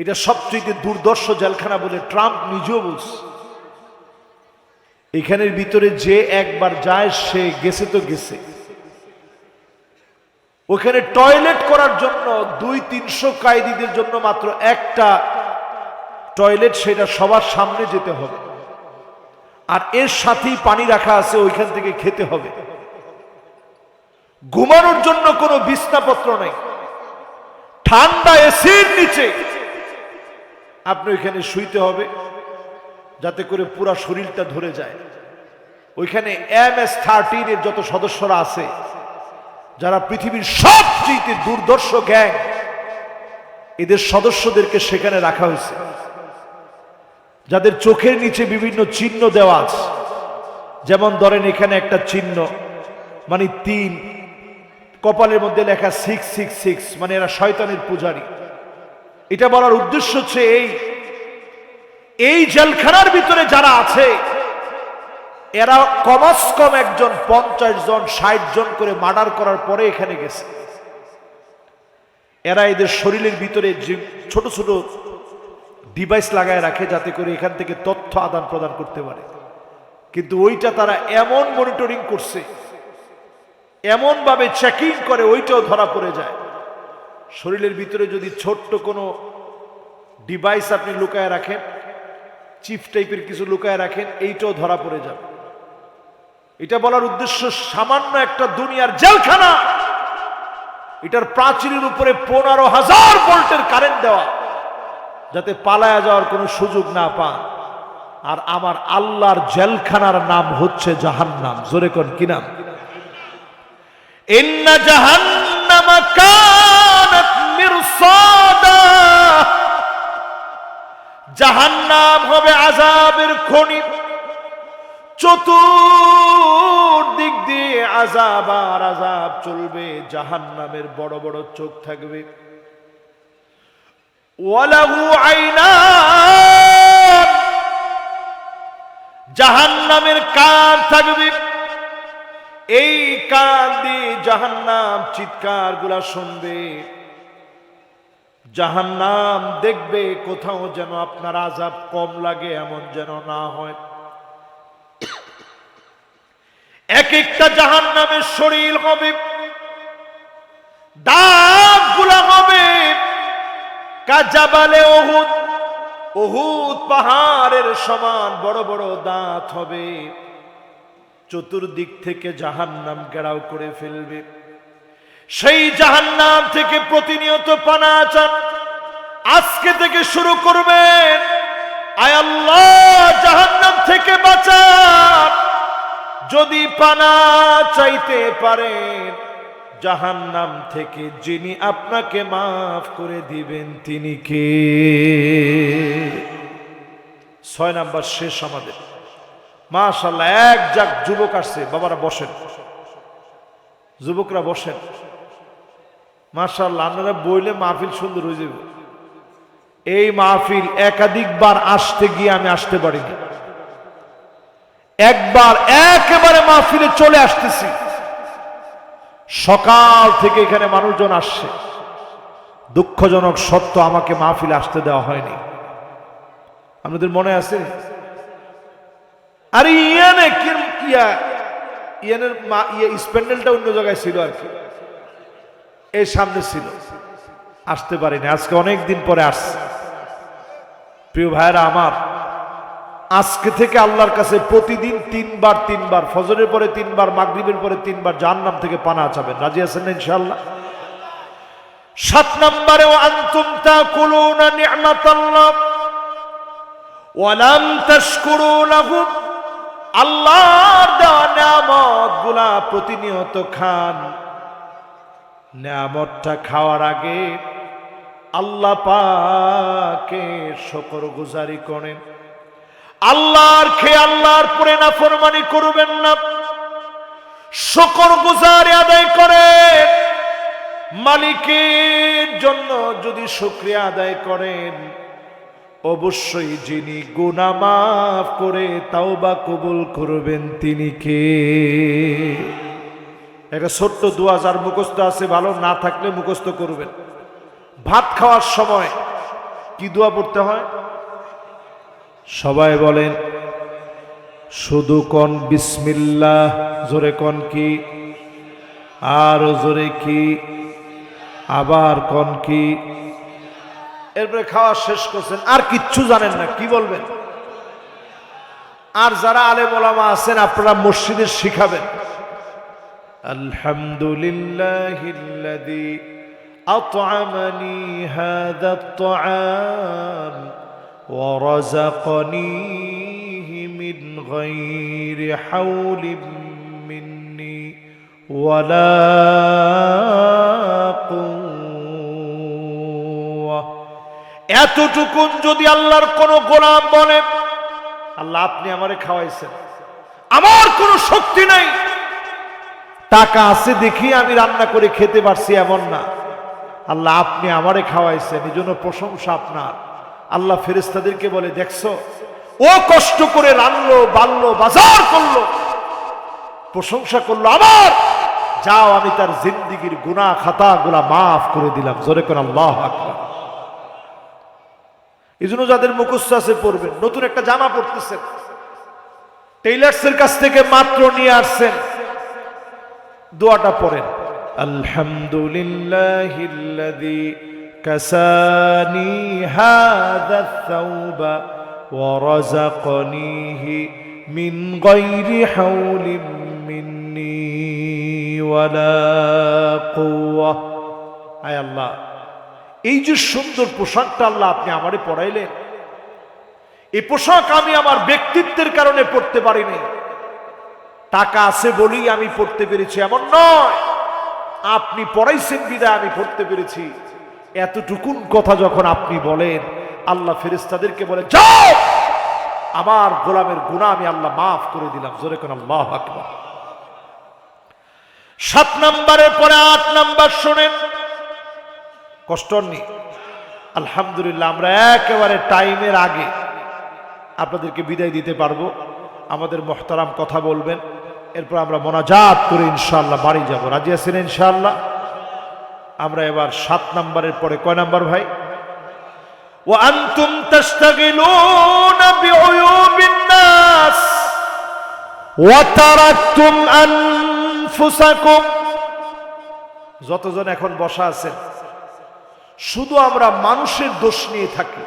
এটা সবচেয়ে দুর্দর্শ জেলখানা বলে। ট্রাম্প নিজেও বলছে। এখানের ভিতরে যে একবার যায় সে গেছে তো গেছে। ওখানে টয়লেট করার জন্য 200-300 কয়েদিদের জন্য মাত্র একটা টয়লেট, সেটা সবার সামনে যেতে হবে। আর এর সাথেই পানি রাখা আছে, ওইখান থেকে খেতে হবে। ঘুমানোর জন্য কোনো বিছনাপত্র নেই। ঠান্ডা এসির নিচে আপনি ওইখানে শুইতে হবে, যাতে করে পুরা শরীরটা ধরে যায়। ওইখানে MS-13 এর যত সদস্যরা আছে, যারা পৃথিবীর সবচেয়ে দুর্দর্শ গ্যাং, এদের সদস্যদেরকে সেখানে রাখা হয়েছে, যাদের চোখের নিচে বিভিন্ন চিহ্ন দেওয়া আছে। যেমন ধরেন এখানে একটা চিহ্ন মানে 3, কপালের মধ্যে লেখা 666, মানে এরা শয়তানের পূজারী। এটা বলার উদ্দেশ্য হচ্ছে এই জেলখানার ভিতরে যারা আছে, এরা কমস কম একজন 50 জন 60 জন করে মার্ডার করার পরে এখানে গেছে। এরা এদের শরীরের ভিতরে ছোট ছোট ডিভাইস লাগায় রাখে, যাতে করে এখান থেকে তথ্য আদান প্রদান করতে পারে। কিন্তু ওইটা তারা এমন মনিটরিং করছে, এমন ভাবে চেকিং করে, ওইটাও ধরা পড়ে যায়। শরীরের ভিতরে যদি ছোট্ট কোনো ডিভাইস আপনি লুকায় রাখেন, চিপ টাইপের কিছু লুকায় রাখেন, এইটাও ধরা পড়ে যাবে। এটা বলার উদ্দেশ্য, সামান্য একটা দুনিয়ার জেলখানা, এটার প্রাচীরের উপরে 15,000 ভোল্টের কারেন্ট দেওয়া, যাতে পালায়া যাওয়ার কোনো সুযোগ না পান। আর আমার আল্লাহর জেলখানার নাম হচ্ছে জাহান্নাম। জোরে কোন কি নাম? ইন্না জাহান্নামা কানাত মিরসাদা, জাহান্নাম হবে আযাবের খনি। চতুর্দিক দিয়ে আযাব আর আযাব চলবে। জাহান্নামের বড় বড় চোখ থাকবে। ওয়ালাহু আইনান, জাহান্নামের কান থাকবে। এই কান দিয়ে জাহান্নাম চিৎকার গুলা শুনবে। জাহান্নাম দেখবে কোথাও যেন আপনার আযাব কম লাগে, এমন যেন না হয়। এক একটা জাহান্নামের শরীর হবে, দাঁতগুলা হবে কাজাবালে উহুদ, উহুদ পাহাড়ের সমান বড় বড় দাঁত হবে। চতুর্দিক থেকে জাহান্নাম ঘেরাও করে ফেলবে। সেই জাহান্নাম থেকে প্রতিনিয়ত পানা চান। আজকে থেকে শুরু করবেন, আয় আল্লাহ জাহান্নাম থেকে বাঁচান। যদি পানা চাইতে পারেন, জাহান্নাম থেকে যিনি আপনাকে মাফ করে দিবেন তিনি কে? 6 নাম্বার শেষ আমাদের। মাশাআল্লাহ, এক জাক যুবক আসছে। বাবারা বসেন, যুবকরা বসেন। মাশাআল্লাহ, আপনারা বইলে মাহফিল সুন্দর হয়ে যাবে। এই মাহফিল একাধিকবার আসতে গিয়ে আমি আসতে পারিনি। একবার একেবারে মাহফিলে চলে আসতেছি, সকাল থেকে এখানে মানুষজন আসছে, দুঃখজনক সত্য আমাকে মাহফিলে আসতে দেওয়া হয়নি। আপনাদের মনে আছে? আরে ইয়ানের স্প্যান্ডেলটা অন্য জায়গায় ছিল আর কি, এই সামনে ছিল, আসতে পারিনি। আজকে অনেক দিন পরে আসছে। প্রিয় ভাইরা আমার, আজকে থেকে আল্লাহর কাছে প্রতিদিন তিনবার ফজরের পরে তিনবার, মাগরিবের পরে তিনবার জাহান্নাম থেকে পানা চাবেন। রাজি আছেন না ইনশাআল্লাহ? 7 নম্বরে ওয়া আনতুম তাকুলুনা নি'মাতাল্লাহ ওয়া লাম তাশকুরু লাহু, আল্লাহর দেওয়া নিয়ামতগুলা প্রতিনিয়ত খান, নিয়ামতটা খাওয়ার আগে আল্লাহ পাকের শুকরগুজারি করেন। আল্লাহর খেয়ে আল্লাহর পরে নাফরমানি করবেন না, শুকরগুজারি আদায় করেন। মালিকের জন্য যদি শুকরিয়া আদায় করেন, অবশ্যই যিনি গুনাহ মাফ করে তাওবা কবুল করবেন তিনি কে? একটা ছোট্ট দোয়া যার মুখস্থ আছে ভালো, না থাকলে মুখস্থ করবেন। ভাত খাওয়ার সময় কি দোয়া পড়তে হয়? সবাই বলেন, শুধু কোন বিসমিল্লাহ, জোরে কোন কি, আর জোরে কি, আবার কোন কি, এরপরে খাওয়া শেষ করছেন, আর কিচ্ছু জানেন না, কি বলবেন? আর যারা আলেম ওলামা আছেন আপনারা মসজিদে শিখাবেন, আলহামদুলিল্লাহিল্লাযী আত'আমানি হাযাত তা'আম ওয়া রাযাকানিহি মিন গায়রি হাওলিন মিন্নি ওয়ালা কুওয়া। এতটুকুন যদি আল্লাহর কোন গোলাম বলে, আল্লাহ আপনি আমারে খাওয়াইছেন, আমার কোনো শক্তি নাই, টাকা আছে দেখি আমি রান্না করে খেতে পারছি এমন না, আল্লাহ আপনি আমারে খাওয়াইছেন, এই জন্য প্রশংসা আপনার। আল্লাহ ফেরেশতাদেরকে বলে, দেখছো ও কষ্ট করে রান্নলো, বাড়লো, বাজার করলো, প্রশংসা করলো আমার, যাও আমি তার জিন্দেগীর গুনাহ খাতাগুলা মাফ করে দিলাম। জোরে করে আল্লাহু আকবার। এই জন্য যাদের মুখস্থ আছে পড়বেন। নতুন একটা জামা পরতেছেন, টেইলার্সের কাছ থেকে মাত্র নিয়ে আসছেন, দোয়াটা পড়েন, আলহামদুলিল্লাহিল্লাযী কাসানি হাযা আস-সাওবা ওয়া রাযাকানিহি মিন গায়রি হাওলিন মিন্নি ওয়ালা কুওয়া। আয় আল্লাহ, এই যে সুন্দর পোশাকটা আল্লাহ আপনি আমারে পরাইলেন, এই পোশাক আমি আমার ব্যক্তিত্বের কারণে পড়তে পারিনি, টাকা আছে বলেই আমি পড়তে পেরেছি এমন নয়, আপনি পড়াইছেন বিদায় আমি পড়তে পেরেছি। এতটুকুন কথা যখন আপনি বলেন, আল্লাহ ফেরেশতাদেরকে বলে, যাও আমার গোলামের গুনাহ আমি আল্লাহ মাফ করে দিলাম। জোরে কোন আল্লাহু আকবার। 7 নম্বরের পরে 8 নম্বর শুনেন, কষ্ট নেই। আলহামদুলিল্লাহ, আমরা একেবারে টাইমের আগে আপনাদেরকে বিদায় দিতে পারবো। আমাদের মুহতারাম কথা বলবেন, এরপর আমরা মোনাজাত করে ইনশাআল্লাহ বাড়ি যাব। রাজি আছেন ইনশাআল্লাহ? আমরা এবার 7 নম্বরের পরে কয় নাম্বার ভাই? ওয়া আনতুম তাশতাগিলুনা বিউয়ুবিন নাস ওয়া তারাকতুম আনফুসাকুম। যতজন এখন বসা আছেন, শুধু আমরা মানুষের দোষ নিয়ে থাকি।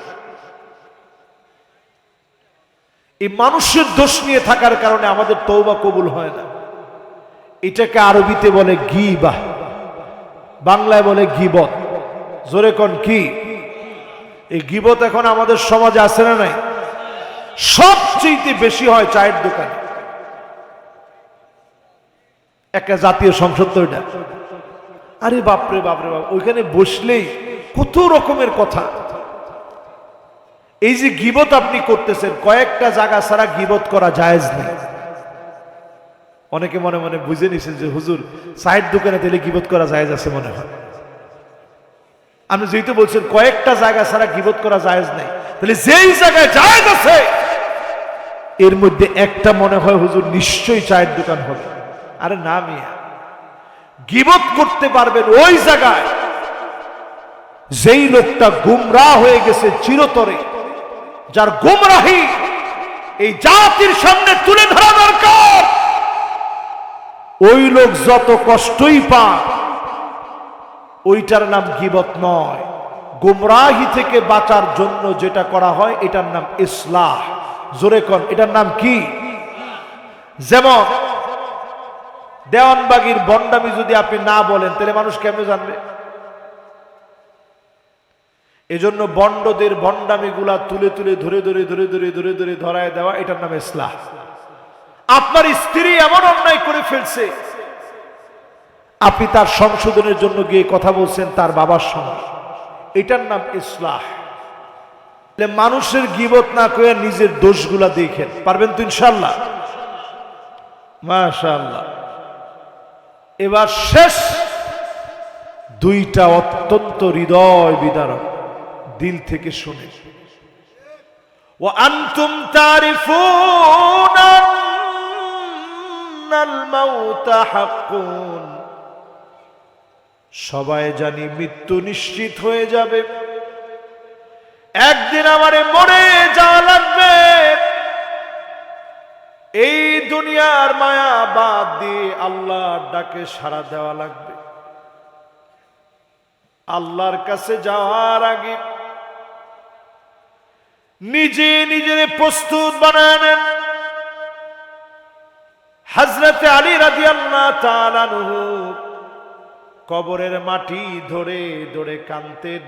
এই মানুষের দোষ নিয়ে থাকার কারণে আমাদের তওবা কবুল হয় না। এটাকে আরবিতে বলে গীবাহ, বাংলায় বলে গীবত। জোরে কোন কি? এই গীবত এখন আমাদের সমাজে আছে না নাই? সবচেয়ে বেশি হয় চায়ের দোকানে। একটা জাতীয় সংসদ তো এটা। আরে বাপরে বাপরে বাপ, ওইখানে বসলেই কত রকমের কথা। এই যে গীবত আপনি করতেছেন, কয়েকটা জায়গা ছাড়া গীবত করা জায়েজ নেই। অনেকে মনে মনে বুঝে নিছেন যে হুজুর চায়ের দোকানে দিলে গীবত করা জায়েজ আছে মনে হয়। আপনি যেহেতু বলছেন কয়েকটা জায়গা ছাড়া গীবত করা জায়েজ নাই, তাহলে যেই জায়গায় জায়েজ আছে এর মধ্যে একটা মনে হয় হুজুর নিশ্চয়ই চায়ের দোকান হবে। আরে না মিয়া, গীবত করতে পারবেন ওই জায়গায় যেই লোকটা গুমরাহ হয়ে গেছে চিরতরে, যার গুমরাহি এই জাতির সামনে তুলে ধরা দরকার। ওই লোক যত কষ্টই পায় ওইটার নাম গীবত নয়। গুমরাহি থেকে বাঁচার জন্য যেটা করা হয় এটার নাম ইসলাহ। জোরে কোন, এটার নাম কি? যেমন দেওয়ানবাগির বন্ডামি যদি আপনি না বলেন তাহলে মানুষ কেমনে জানবে? এজন্য বন্ডদের বন্ডামি গুলা তুলে তুলে ধরে ধরে ধরে ধরে ধরে ধরে ধরায় দেওয়া, এটার নাম ইসলাহ। আপনার স্ত্রী এমন অন্যায় করে ফেলছে, আপনি তার সংশোধনের জন্য গিয়ে কথা বলছেন তার বাবার সঙ্গে, এটার নাম ইসলাহ। মানুষের গীবত না করে নিজের দোষগুলা দেখেন, পারবেন তো ইনশাআল্লাহ? মাশাআল্লাহ। এবার শেষ দুইটা অত্যন্ত হৃদয় বিদারক, দিল থেকে শুনে। ওয়া আনতুম তারিফুনা আন্নাল মাউতা হাক্কুন, সবাই জানি মৃত্যু নিশ্চিত হয়ে যাবে, একদিন আমারে মরে যাওয়া লাগবে। এই দুনিয়ার মায়া বাদ দিয়ে আল্লাহর ডাকে সাড়া দেওয়া লাগবে। আল্লাহর কাছে যাওয়ার আগে নিজে নিজের প্রস্তুত বানায় নেন। হযরত আলী রাদিয়াল্লাহু তাআলা আনহু কবরের মাটি ধরে ধরে কাঁদতেন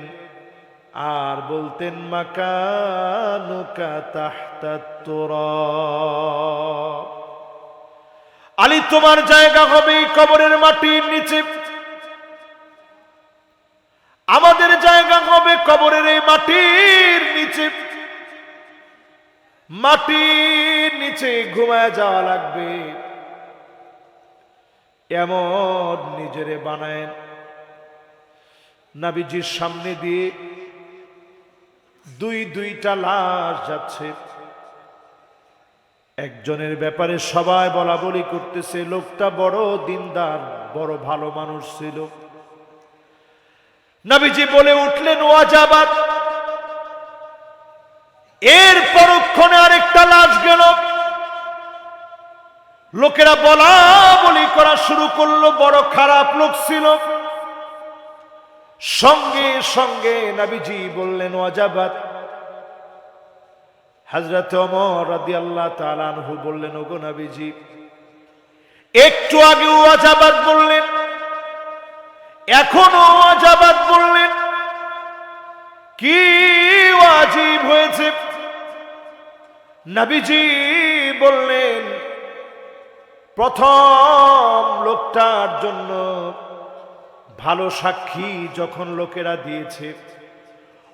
আর বলতেন মাকানুকা তাহতাত তুরাব, আলী তোমার জায়গা হবে কবরের মাটির নিচে, আমাদের জায়গা হবে কবরের এই মাটির নিচে। মাটির নিচে ঘুমায় যাওয়া লাগবে, এমন নিজেরে বানায়। নবীজির সামনে দিয়ে দুইটা লাশ যাচ্ছে, একজনের ব্যাপারে সবাই বলা বলি করতেছে লোকটা বড় দিনদার, বড় ভালো মানুষ ছিল। নবীজি বলে উঠলেন ওয়াজাবাত। এর পরক্ষণে আরেকটা লাশ গেল, লোকেরা বলা বলি করা শুরু করলো বড় খারাপ লোক ছিল। সঙ্গে সঙ্গে নবীজি বললেন ওয়াজাবাত। হযরত ওমর রাদিয়াল্লাহু তাআলা আনহু বললেন ওগো নবীজি, একটু আগে ওয়াজাবাত বললেন, এখনো ওয়াজাবাত বললেন, কি ওয়াজিব হয়েছে? নবীজি বললেন প্রথম লোকটার জন্য ভালো সাক্ষী যখন লোকেরা দিয়েছে,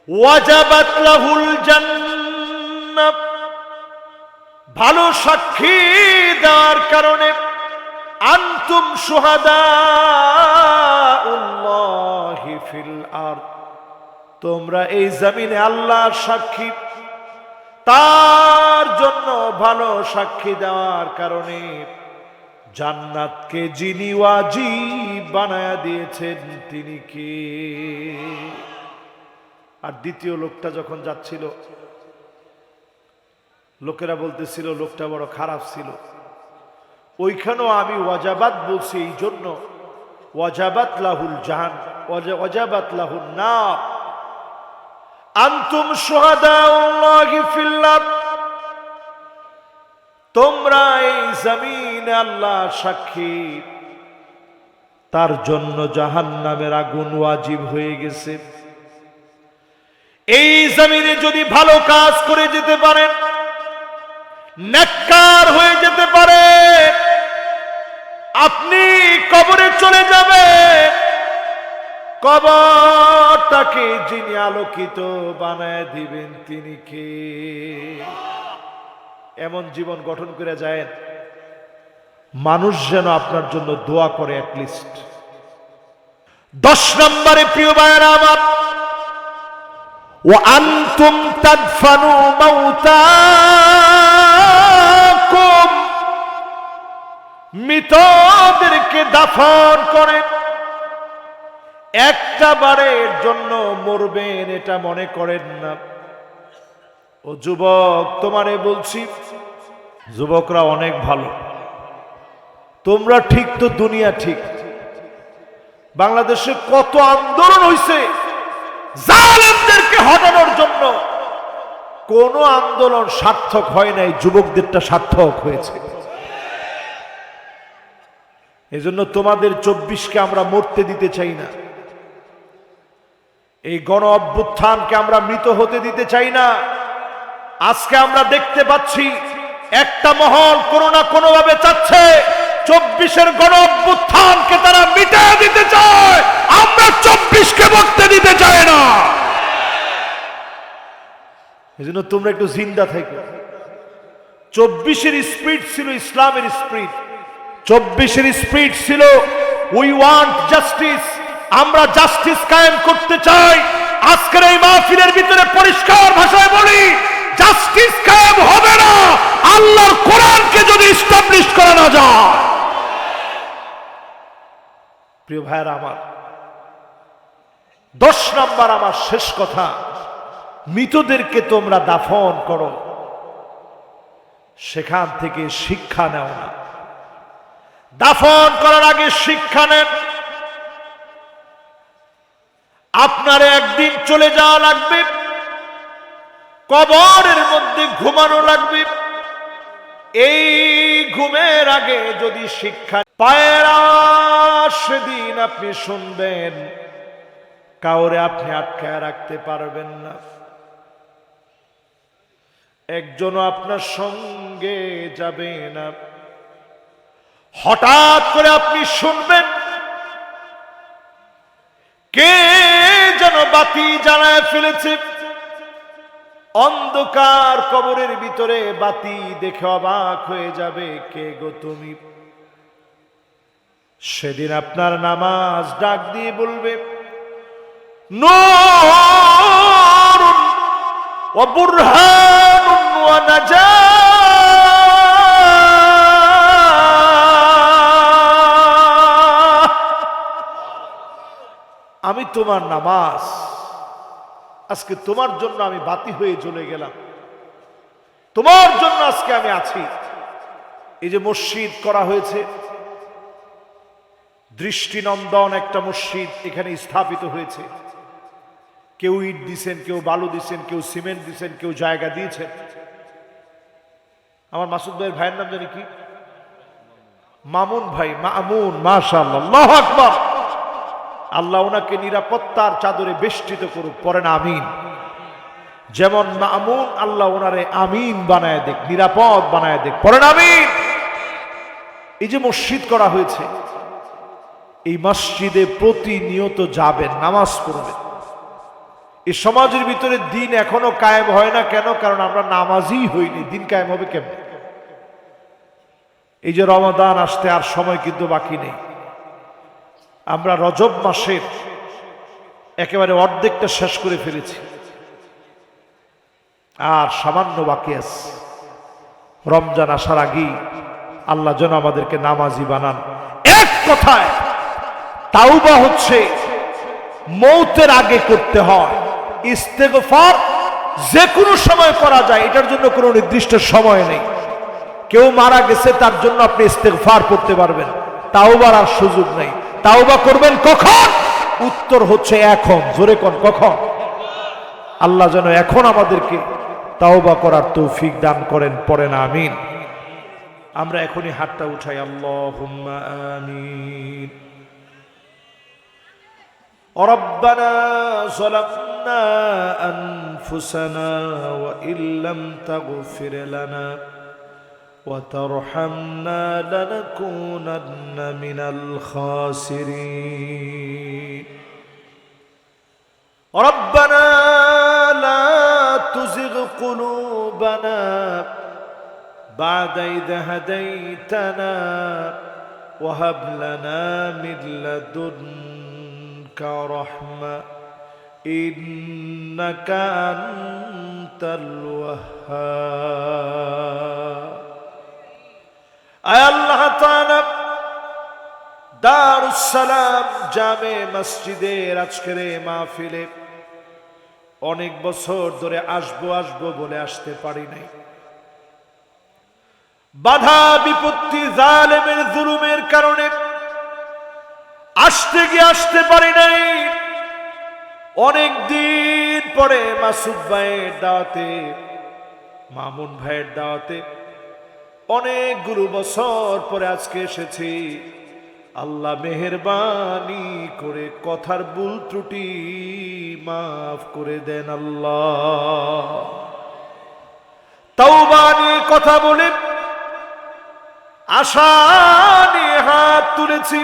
ওয়াজাবাত লাহুল জান্নাহ, ভালো সাক্ষী দেওয়ার কারণে আনতুম শুহাদাউল্লাহি ফিল আরদ, তোমরা এই জমিনে আল্লাহর সাক্ষী। তার জন্য ভালো সাক্ষী দেওয়ার কারণে জান্নাতকে যিনি ওয়াজিব বানায়া দিয়েছেন তিনি কে? আর দ্বিতীয় লোকটা যখন যাচ্ছিল, লোকেরা বলতেছিল লোকটা বড় খারাপ ছিল। ওইখানেও আমি ওয়াজাবাত বলছি এই জন্য, ওয়াজাবাত লাহুল জাহান্নাম ওয়াজাবাত লাহুন নার, আনতুম শুহাদাউল্লাহি ফিল আরদ, তোমরা এই জমিনে আল্লাহর সাক্ষী, তার জন্য জাহান্নামের আগুন ওয়াজিব হয়ে গেছে। এই জমিনে যদি ভালো কাজ করে যেতে পারেন, নেককার হয়ে যেতে পারে, আপনি কবরে চলে যাবেন, কবরটাকে যিনি আলোকিত বানায় দিবেন তিনি কে? এমন জীবন গঠন করে যায় মানুষ যেন আপনার জন্য দোয়া করে। অ্যাটলিস্ট 10 নম্বরে প্রিয় ভাইয়েরা আমার, ওয়া আনতুম তাদফানু মাউতাকুম, মৃতদেরকে দাফন করেন। একটা বারের জন্য মরবেন এটা মনে করেন না। ও যুবক, তোমারে বলছি, যুবকরা অনেক ভালো, তোমরা ঠিক তো দুনিয়া ঠিক। বাংলাদেশে কত আন্দোলন হয়েছে জালেমদেরকে হটানোর জন্য, কোন আন্দোলন সার্থক হয় নাই, যুবকদেরটা সার্থক হয়েছে। এজন্য তোমাদের 24কে আমরা মরতে দিতে চাই না, এই গণ অভ্যুত্থানকে আমরা মৃত হতে দিতে চাই না। আজকে আমরা দেখতে পাচ্ছি একটা মহল কোনো না কোনো ভাবে চাচ্ছে 24-এর গণ অভ্যুত্থানকে তারা মিটিয়ে দিতে চায়, আমরা 24কে মরতে দিতে চাই না। এজন্য তোমরা একটু জিন্দা থেকো। 24-এর স্পিরিট ছিল ইসলামের স্পিরিট, 24-এর স্পিরিট ছিল উই ওয়ান্ট জাস্টিস, আমরা জাস্টিস কায়েম করতে চাই। আজকের এই মাহফিলের ভিতরে পরিষ্কার ভাষায় বলি, জাস্টিস কায়েম হবে না আল্লাহর কোরআনকে যদি এস্টাবলিশ করা না যায়। প্রিয় ভাইরা আমার, 10 নাম্বার আমার শেষ কথা, মৃতদেরকে তোমরা দাফন করো, সেখান থেকে শিক্ষা নেও না। দাফন করার আগে শিক্ষা নেন। আপনার একদিন চলে যাওয়া লাগবে, কবরের মধ্যে ঘুমানো লাগবে। এই ঘুমের আগে যদি শিক্ষা পায়রা, সেদিন আপনি শুনবেন, কাউরে আপনি আটকায় রাখতে পারবেন না। একজনও আপনার সঙ্গে যাবে না। হঠাৎ করে আপনি শুনবেন কে যেন বাতি জ্বালায় ফেলেছে। অন্ধকার কবরের ভিতরে বাতি দেখে অবাক হয়ে যাবে, কে গো তুমি? সেদিন আপনার নামাজ ডাক দিয়ে বলবে, নূরুন ওয়া বুরহানুন ওয়া নাজাহ। আমি তোমার নামাজ, আজকে তোমার জন্য আমি বাতি হয়ে জ্বলে গেলাম, তোমার জন্য আজকে আমি আছি। এই যে মসজিদ করা হয়েছে, দৃষ্টিনন্দন একটা মসজিদ এখানে স্থাপিত হয়েছে। কেউ ইট দিছেন, কেউ বালু দিছেন, কেউ সিমেন্ট দিছেন, কেউ জায়গা দিয়েছেন। আমার মাসুদ ভাইয়ের ভাইয়ের নাম জানি কি? মামুন ভাই। মামুন, মাশাআল্লাহ, আল্লাহু আকবার। আল্লাহ ওনাকে নিরাপত্তার চাদরে বেষ্টিত করুক, পড়েন আমিন। যেমন মামুন, আল্লাহ ওনারে আমিন বানায় দেখ, নিরাপদ বানায় দেখ, পড়েন আমিন। এই যে মসজিদ করা হয়েছে, এই মসজিদে প্রতিনিয়ত যাবেন, নামাজ পড়বেন। এই সমাজের ভিতরে দিন এখনো কায়েম হয় না কেন? কারণ আমরা নামাজই হইনি। দিন কায়েম হবে কেমন? এই যে রমাদান আসতে আর সময় কিন্তু বাকি নেই। আমরা রজব মাসের একেবারে অর্ধেকটা শেষ করে ফেলেছি, আর সামান্য বাকি আছে। রমজান আসার আগেই আল্লাহ যেন আমাদেরকে নামাজি বানান। এক কথায় তাওবা হচ্ছে মৌতের আগে করতে হয়। ইস্তেগফার যে কোনো সময় করা যায়, এটার জন্য কোনো নির্দিষ্ট সময় নেই। কেউ মারা গেছে তার জন্য আপনি ইস্তেগফার করতে পারবেন, তাওবার আর সুযোগ নেই। তাওবা করবেন কখন? উত্তর হচ্ছে এখন। জোরে কোন কখন? আল্লাহ যেন এখন আমাদেরকে তাওবা করার তৌফিক দান করেন, পড়েন আমিন। আমরা এখনই হাতটা উঠাই, আল্লাহুম্মা আমিন। ربنا ظلمنا أنفسنا وإن لم تغفر لنا وترحمنا لنكونن من الخاسرين ربنا لا تزغ قلوبنا بعد إذ هديتنا وهب لنا من لدنك رحمة ইন্নাকা আনতাল ওয়াহ্হাব। আয় আল্লাহ তাআলা, দারুস সালাম জামে মসজিদের আজকের এই মাহফিলে অনেক বছর ধরে আসবো আসবো বলে আসতে পারি নাই। বাধা বিপত্তি, জালেমের জুলুমের কারণে আসতে গিয়ে আসতে পারি নাই। অনেক দিন পরে মাসুদ ভাইয়ের দাওয়াতে, মামুন ভাইয়ের দাওয়াতে অনেকগুলো বছর পরে আজকে এসেছি। আল্লাহ মেহেরবানি করে কথার ভুল ত্রুটি মাফ করে দেন আল্লাহ। তওবা নিয়ে কথা বলে আশা নিয়ে হাত তুলেছি,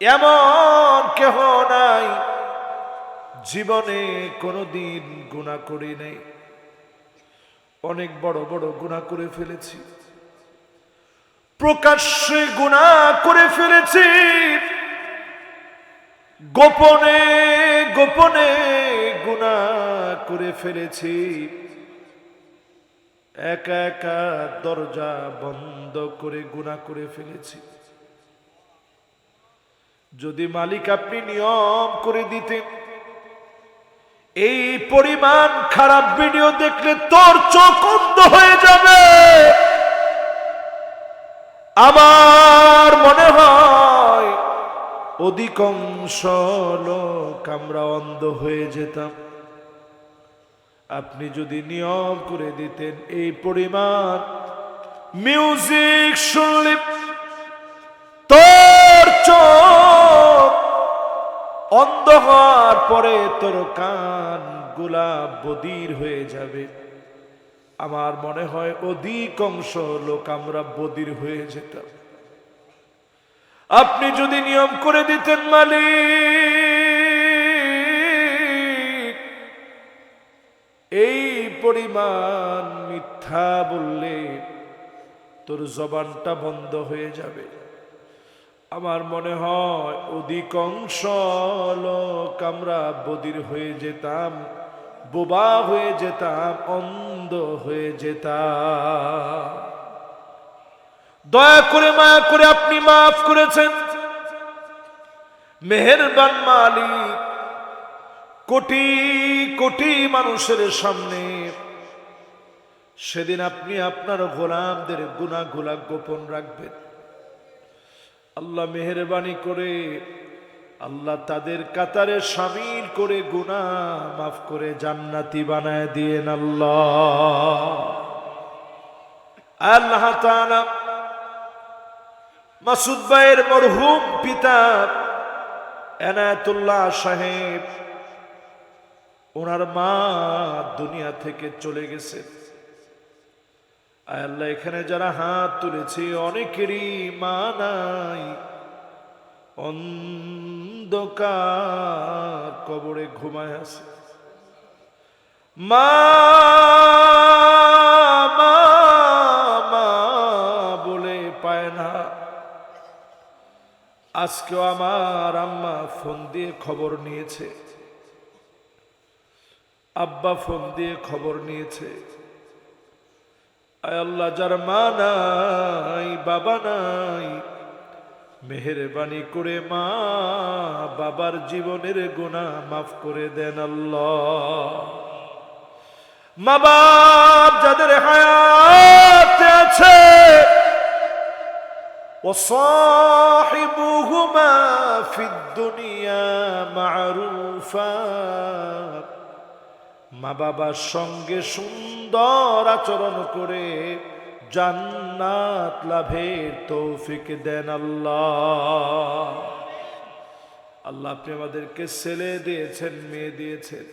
এমন কেহ নাই জীবনে কোনোদিন গুনাহ করি নাই। অনেক বড় বড় গুনাহ করে ফেলেছি, প্রকাশ্যে গুনাহ করে ফেলেছি, গোপনে গোপনে গুনাহ করে ফেলেছি। একা একা দরজা বন্ধ করে গুনাহ করে ফেলেছি। যদি মালিক আপনি নিয়ম করে দিতেন, এই পরিমাণ খারাপ ভিডিও দেখলে তোর চোখ অন্ধ হয়ে যাবে। আমার মনে হয় অধিকাংশ লোক আমরা অন্ধ হয়ে যেতাম। আপনি যদি নিয়ম করে দিতেন, এই পরিমাণ মিউজিক শুনলে তোর চোখ অন্ধ হওয়ার পরে তোর কান গুলা বধির হয়ে যাবে। আমার মনে হয় অধিকাংশ লোক আমরা বধির হয়ে যেতাম। আপনি যদি নিয়ম করে দিতেন, মালিক এই পরিমাণ মিথ্যা বললে তোর জবানটা বন্ধ হয়ে যাবে, আমার মনে হয় অধিকাংশ লোক আমরা বধির হয়ে যেতাম, বোবা হয়ে যেতাম, অন্ধ হয়ে যেতাম। দয়া করে মায়া করে আপনি মাফ করেছেন। মেহেরবান মালিক, কোটি কোটি মানুষের সামনে সেদিন আপনি আপনার গোলামদের গুনাহগুলা গোপন রাখবেন। আল্লাহ মেহেরবানি করে আল্লাহ তাদের কাতারে শামিল করে গুনাহ মাফ করে জান্নাতি বানায় দিয়েন আল্লাহ। আল্লাহ তাআলা মাসুদ ভাইয়ের মরহুম পিতা এনায়েতুল্লাহ সাহেব, ওনার মা দুনিয়া থেকে চলে গেছে। আল্লাহ, এখানে যারা হাত তুলেছে অনেকেরই মা নাই, অন্ধকার কবরে ঘুমায় আছে। মা মা মা বলে পায় না। আজকেও আমার আম্মা ফোন দিয়ে খবর নিয়েছে, আব্বা ফোন দিয়ে খবর নিয়েছে। আয় আল্লাহ, যার মা নাই, বাবা নাই, মেহেরবানি করে মা বাবার জীবনের গুনাহ মাফ করে দেন আল্লাহ। মা বাপ যাদের হায়াত আছে, ওয়াসাহিবুহুমা ফিদ দুনিয়া মা'রুফা, মা বাবার সঙ্গে সুন্দর আচরণ করে জান্নাত লাভের তৌফিক দেন আল্লাহ। আল্লাহ, আপনি আমাদেরকে ছেলে দিয়েছেন, মেয়ে দিয়েছেন,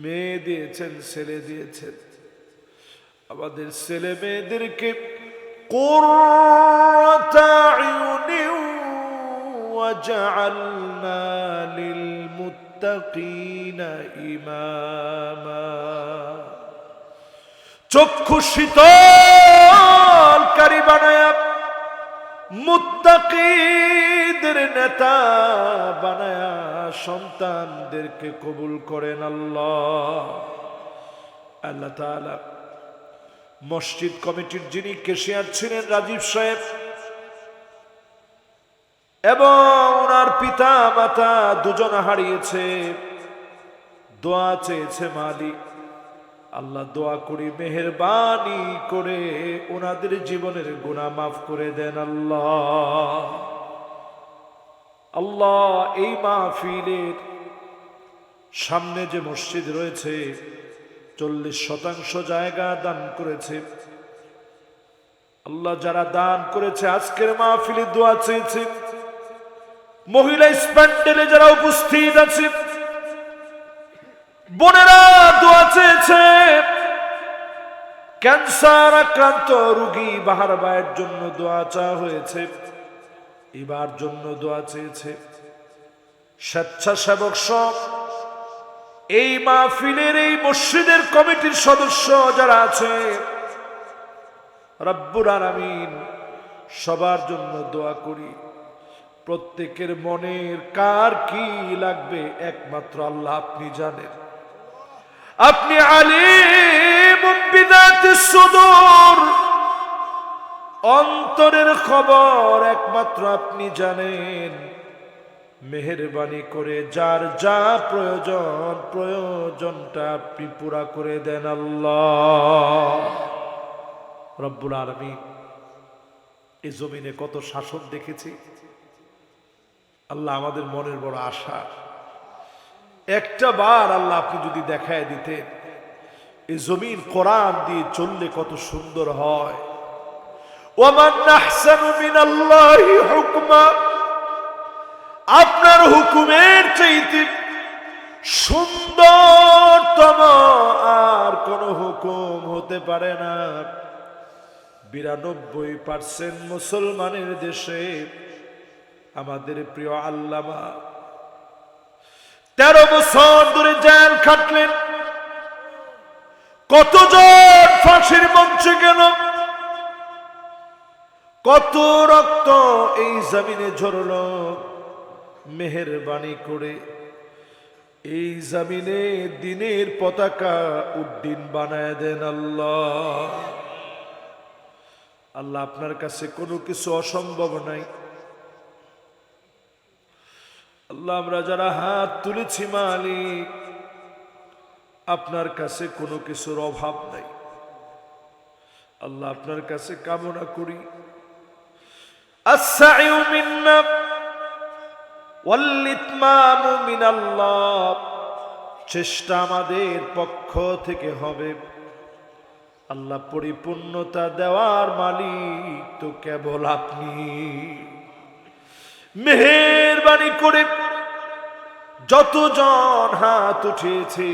মেয়ে দিয়েছেন, ছেলে দিয়েছেন। আমাদের ছেলে মেয়েদেরকে কুররাতা আয়ুনিন ওয়াজআলনা লিল মুত্তাকিনা ইমামা, চক্ষু শীতলকারী বানায়া মুত্তাকিদের নেতা বানায়া সন্তানদেরকে কবুল করেন আল্লাহ। আল্লাহ তাআলা মসজিদ কমিটির যিনি কেশিয়ার ছিলেন রাজীব সাহেব এবং ওনার পিতা মাতা দুজন হারিয়েছে, দোয়া চেয়েছে মালিক। আল্লাহ দোয়া করি মেহেরবানি করে ওনাদের জীবনের গুনাহ মাফ করে দেন আল্লাহ। আল্লাহ এই মাহফিলের সামনে যে মসজিদ রয়েছে 40% জায়গা দান করেছে আল্লাহ। যারা দান করেছে আজকের মাহফিলে দোয়া চেয়েছে, মহিলা স্প্যান্ডেলে যারা উপস্থিত আছে বোনেরা দোয়া চেয়েছে, ক্যান্সার আক্রান্ত রোগী বাহার ভাইয়ের জন্য দোয়া চাওয়া হয়েছে, এবার জন্য দোয়া চেয়েছে। স্বেচ্ছাসেবক সব এই মাহফিলের এই মসজিদের কমিটির সদস্য যারা আছে রব্বুল আলামিন সবার জন্য দোয়া করি। প্রত্যেকের মনের কার কি লাগবে একমাত্র আল্লাহ আপনি জানেন। আপনি আলিমুম বিযাতিস সুদূর, অন্তরের খবর একমাত্র আপনি জানেন। মেহেরবানি করে যার যা প্রয়োজন প্রয়োজনটা আপনি পুরা করে দেন আল্লাহ রব্বুল আলামিন। এই জমিনে কত শাসন দেখেছি আল্লাহ, আমাদের মনের বড় আশা একটা বার আল্লাহ আপনি যদি দেখায় দিতেন এই জমিন কোরআন দিয়ে চললে কত সুন্দর হয়। ওয়ামান আহসানু মিনাল্লাহি হুকমা, আপনার হুকুমের চাইতে সুন্দরতম আর কোন হুকুম হতে পারে না। 92% মুসলমানের দেশে আমাদের প্রিয় আল্লামা 13 বছর ধরে জেল খাটলেন, কতজন ফাঁসির মঞ্চে গেল, কত রক্ত এই জমিনে ঝরল। মেহেরবানি করে এই জমিনে দিনের পতাকা উড্ডীন বানায় দেন আল্লাহ। আল্লাহ আপনার কাছে কোনো কিছু অসম্ভব নাই আল্লাহ। আমরা যারা হাত তুলেছি মালিক আপনার কাছে কোনো কিছুর অভাব নাই আল্লাহ। আপনার কাছে কামনা করি আস-সা'য়ু মিন্না ওয়াল ইতমামু মিনাল্লাহ, চেষ্টা আমাদের পক্ষ থেকে হবে আল্লাহ। পরিপূর্ণতা দেওয়ার মালিক তো কেবল আপনি। মেহেরবানি করে যতজন হাত উঠিয়েছে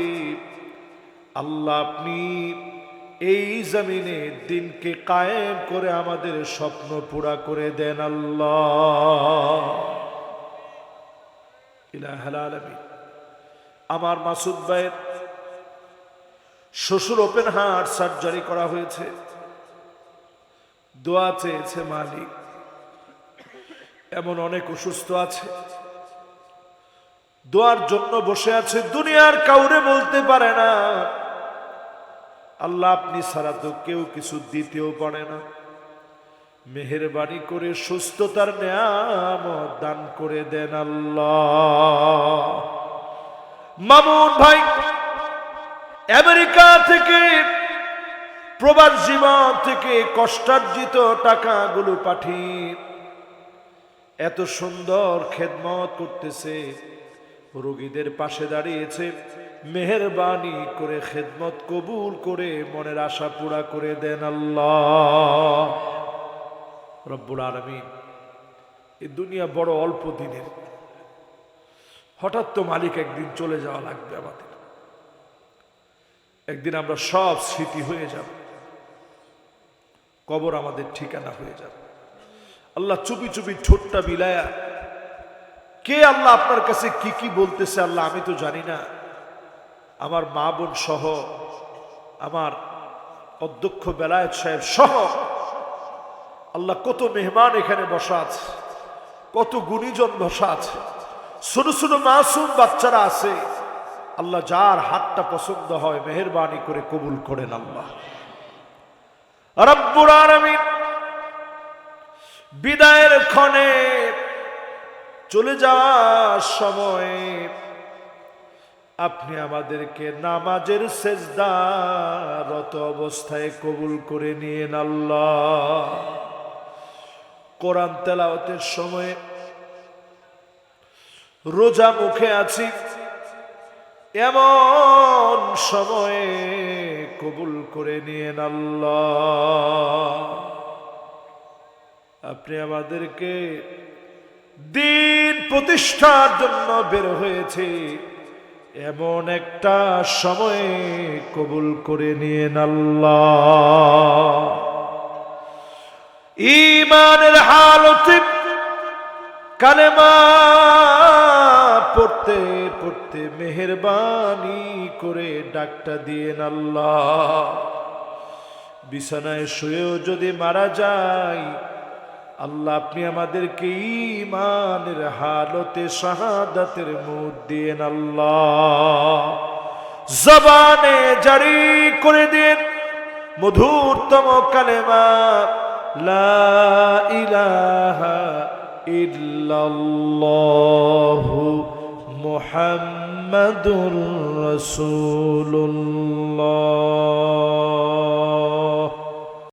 আল্লাহ আপনি এই জমিনে দিনকে কায়েম করে আমাদের স্বপ্ন পুরা করে দেন আল্লাহ ইলাহাল আলামিন। আমার মাসুদ ভাইয়ের শ্বশুর ওপেন হার্ট সার্জারি করা হয়েছে, দোয়া চেয়েছে মালিক। এমন অনেক অসুস্থ আছে দোয়ার জন্য বসে আছে, দুনিয়ার কাউরে বলতে পারে না আল্লাহ আপনি ছাড়া তো কেউ কিছু দিতেও পারে না। মেহেরবানি করে সুস্থতার নেয়ামত দান করে দেন আল্লাহ। মামুন ভাই আমেরিকা থেকে প্রবাস জীবন থেকে কষ্টার্জিত টাকাগুলো পাঠিয়ে এত সুন্দর খেদমত করতেছে, রোগীদের পাশে দাঁড়িয়েছে। মেহেরবানি করে খেদমত কবুল করে মনের আশা পুরা করে দেন আল্লাহ রব্বুল আলামিন। এই দুনিয়া বড় অল্প দিনের, হঠাৎ তো মালিক একদিন চলে যাওয়া লাগবে আমাদের। একদিন আমরা সব স্মৃতি হয়ে যাব, কবর আমাদের ঠিকানা হয়ে যাবে। আল্লাহ চুপি চুপি ঠোঁটটা বিলায়া কে আল্লাহ আপনার কাছে কি কি বলতেছে আল্লাহ আমি তো জানি না। আমার মা বোন সহ, আমার অধ্যক্ষ বেলায়েত সাহেব সহ আল্লাহ কত মেহমান এখানে বসা আছে, কত গুণীজন বসা আছে। ছোট ছোট মাসুম বাচ্চারা আছে, আল্লাহ যার হাতটা পছন্দ হয় মেহেরবানি করে কবুল করেন আল্লাহ রব্বুল আলামিন। বিদায়ের ক্ষণে চলে যাওয়ার সময় আপনি আমাদেরকে নামাজের সেজদারত অবস্থায় কবুল করে নিয়েন আল্লাহ। কোরআন তেলাওয়াতের সময় রোজা মুখে আছি, এমন সময়ে কবুল করে নিয়েন আল্লাহ। আপনি আমাদেরকে দিন প্রতিষ্ঠার জন্য বের হয়েছে, এমন একটা সময়ে কবুল করে নিয়েন আল্লাহ। ঈমানের হালতে কালেমা পড়তে পড়তে মেহেরবানি করে ডাকটা দিয়েন আল্লাহ। বিছানায় শুয়েও যদি মারা যায় আল্লাহ, আপনি আমাদেরকে ঈমানের হালতে শাহাদাতের মুখ দিয়েন আল্লাহ। জবানে জারি করে দিন মধুরতম কালেমা লা ইলাহা ইল্লাল্লাহু মুহাম্মাদুর রাসূলুল্লাহ।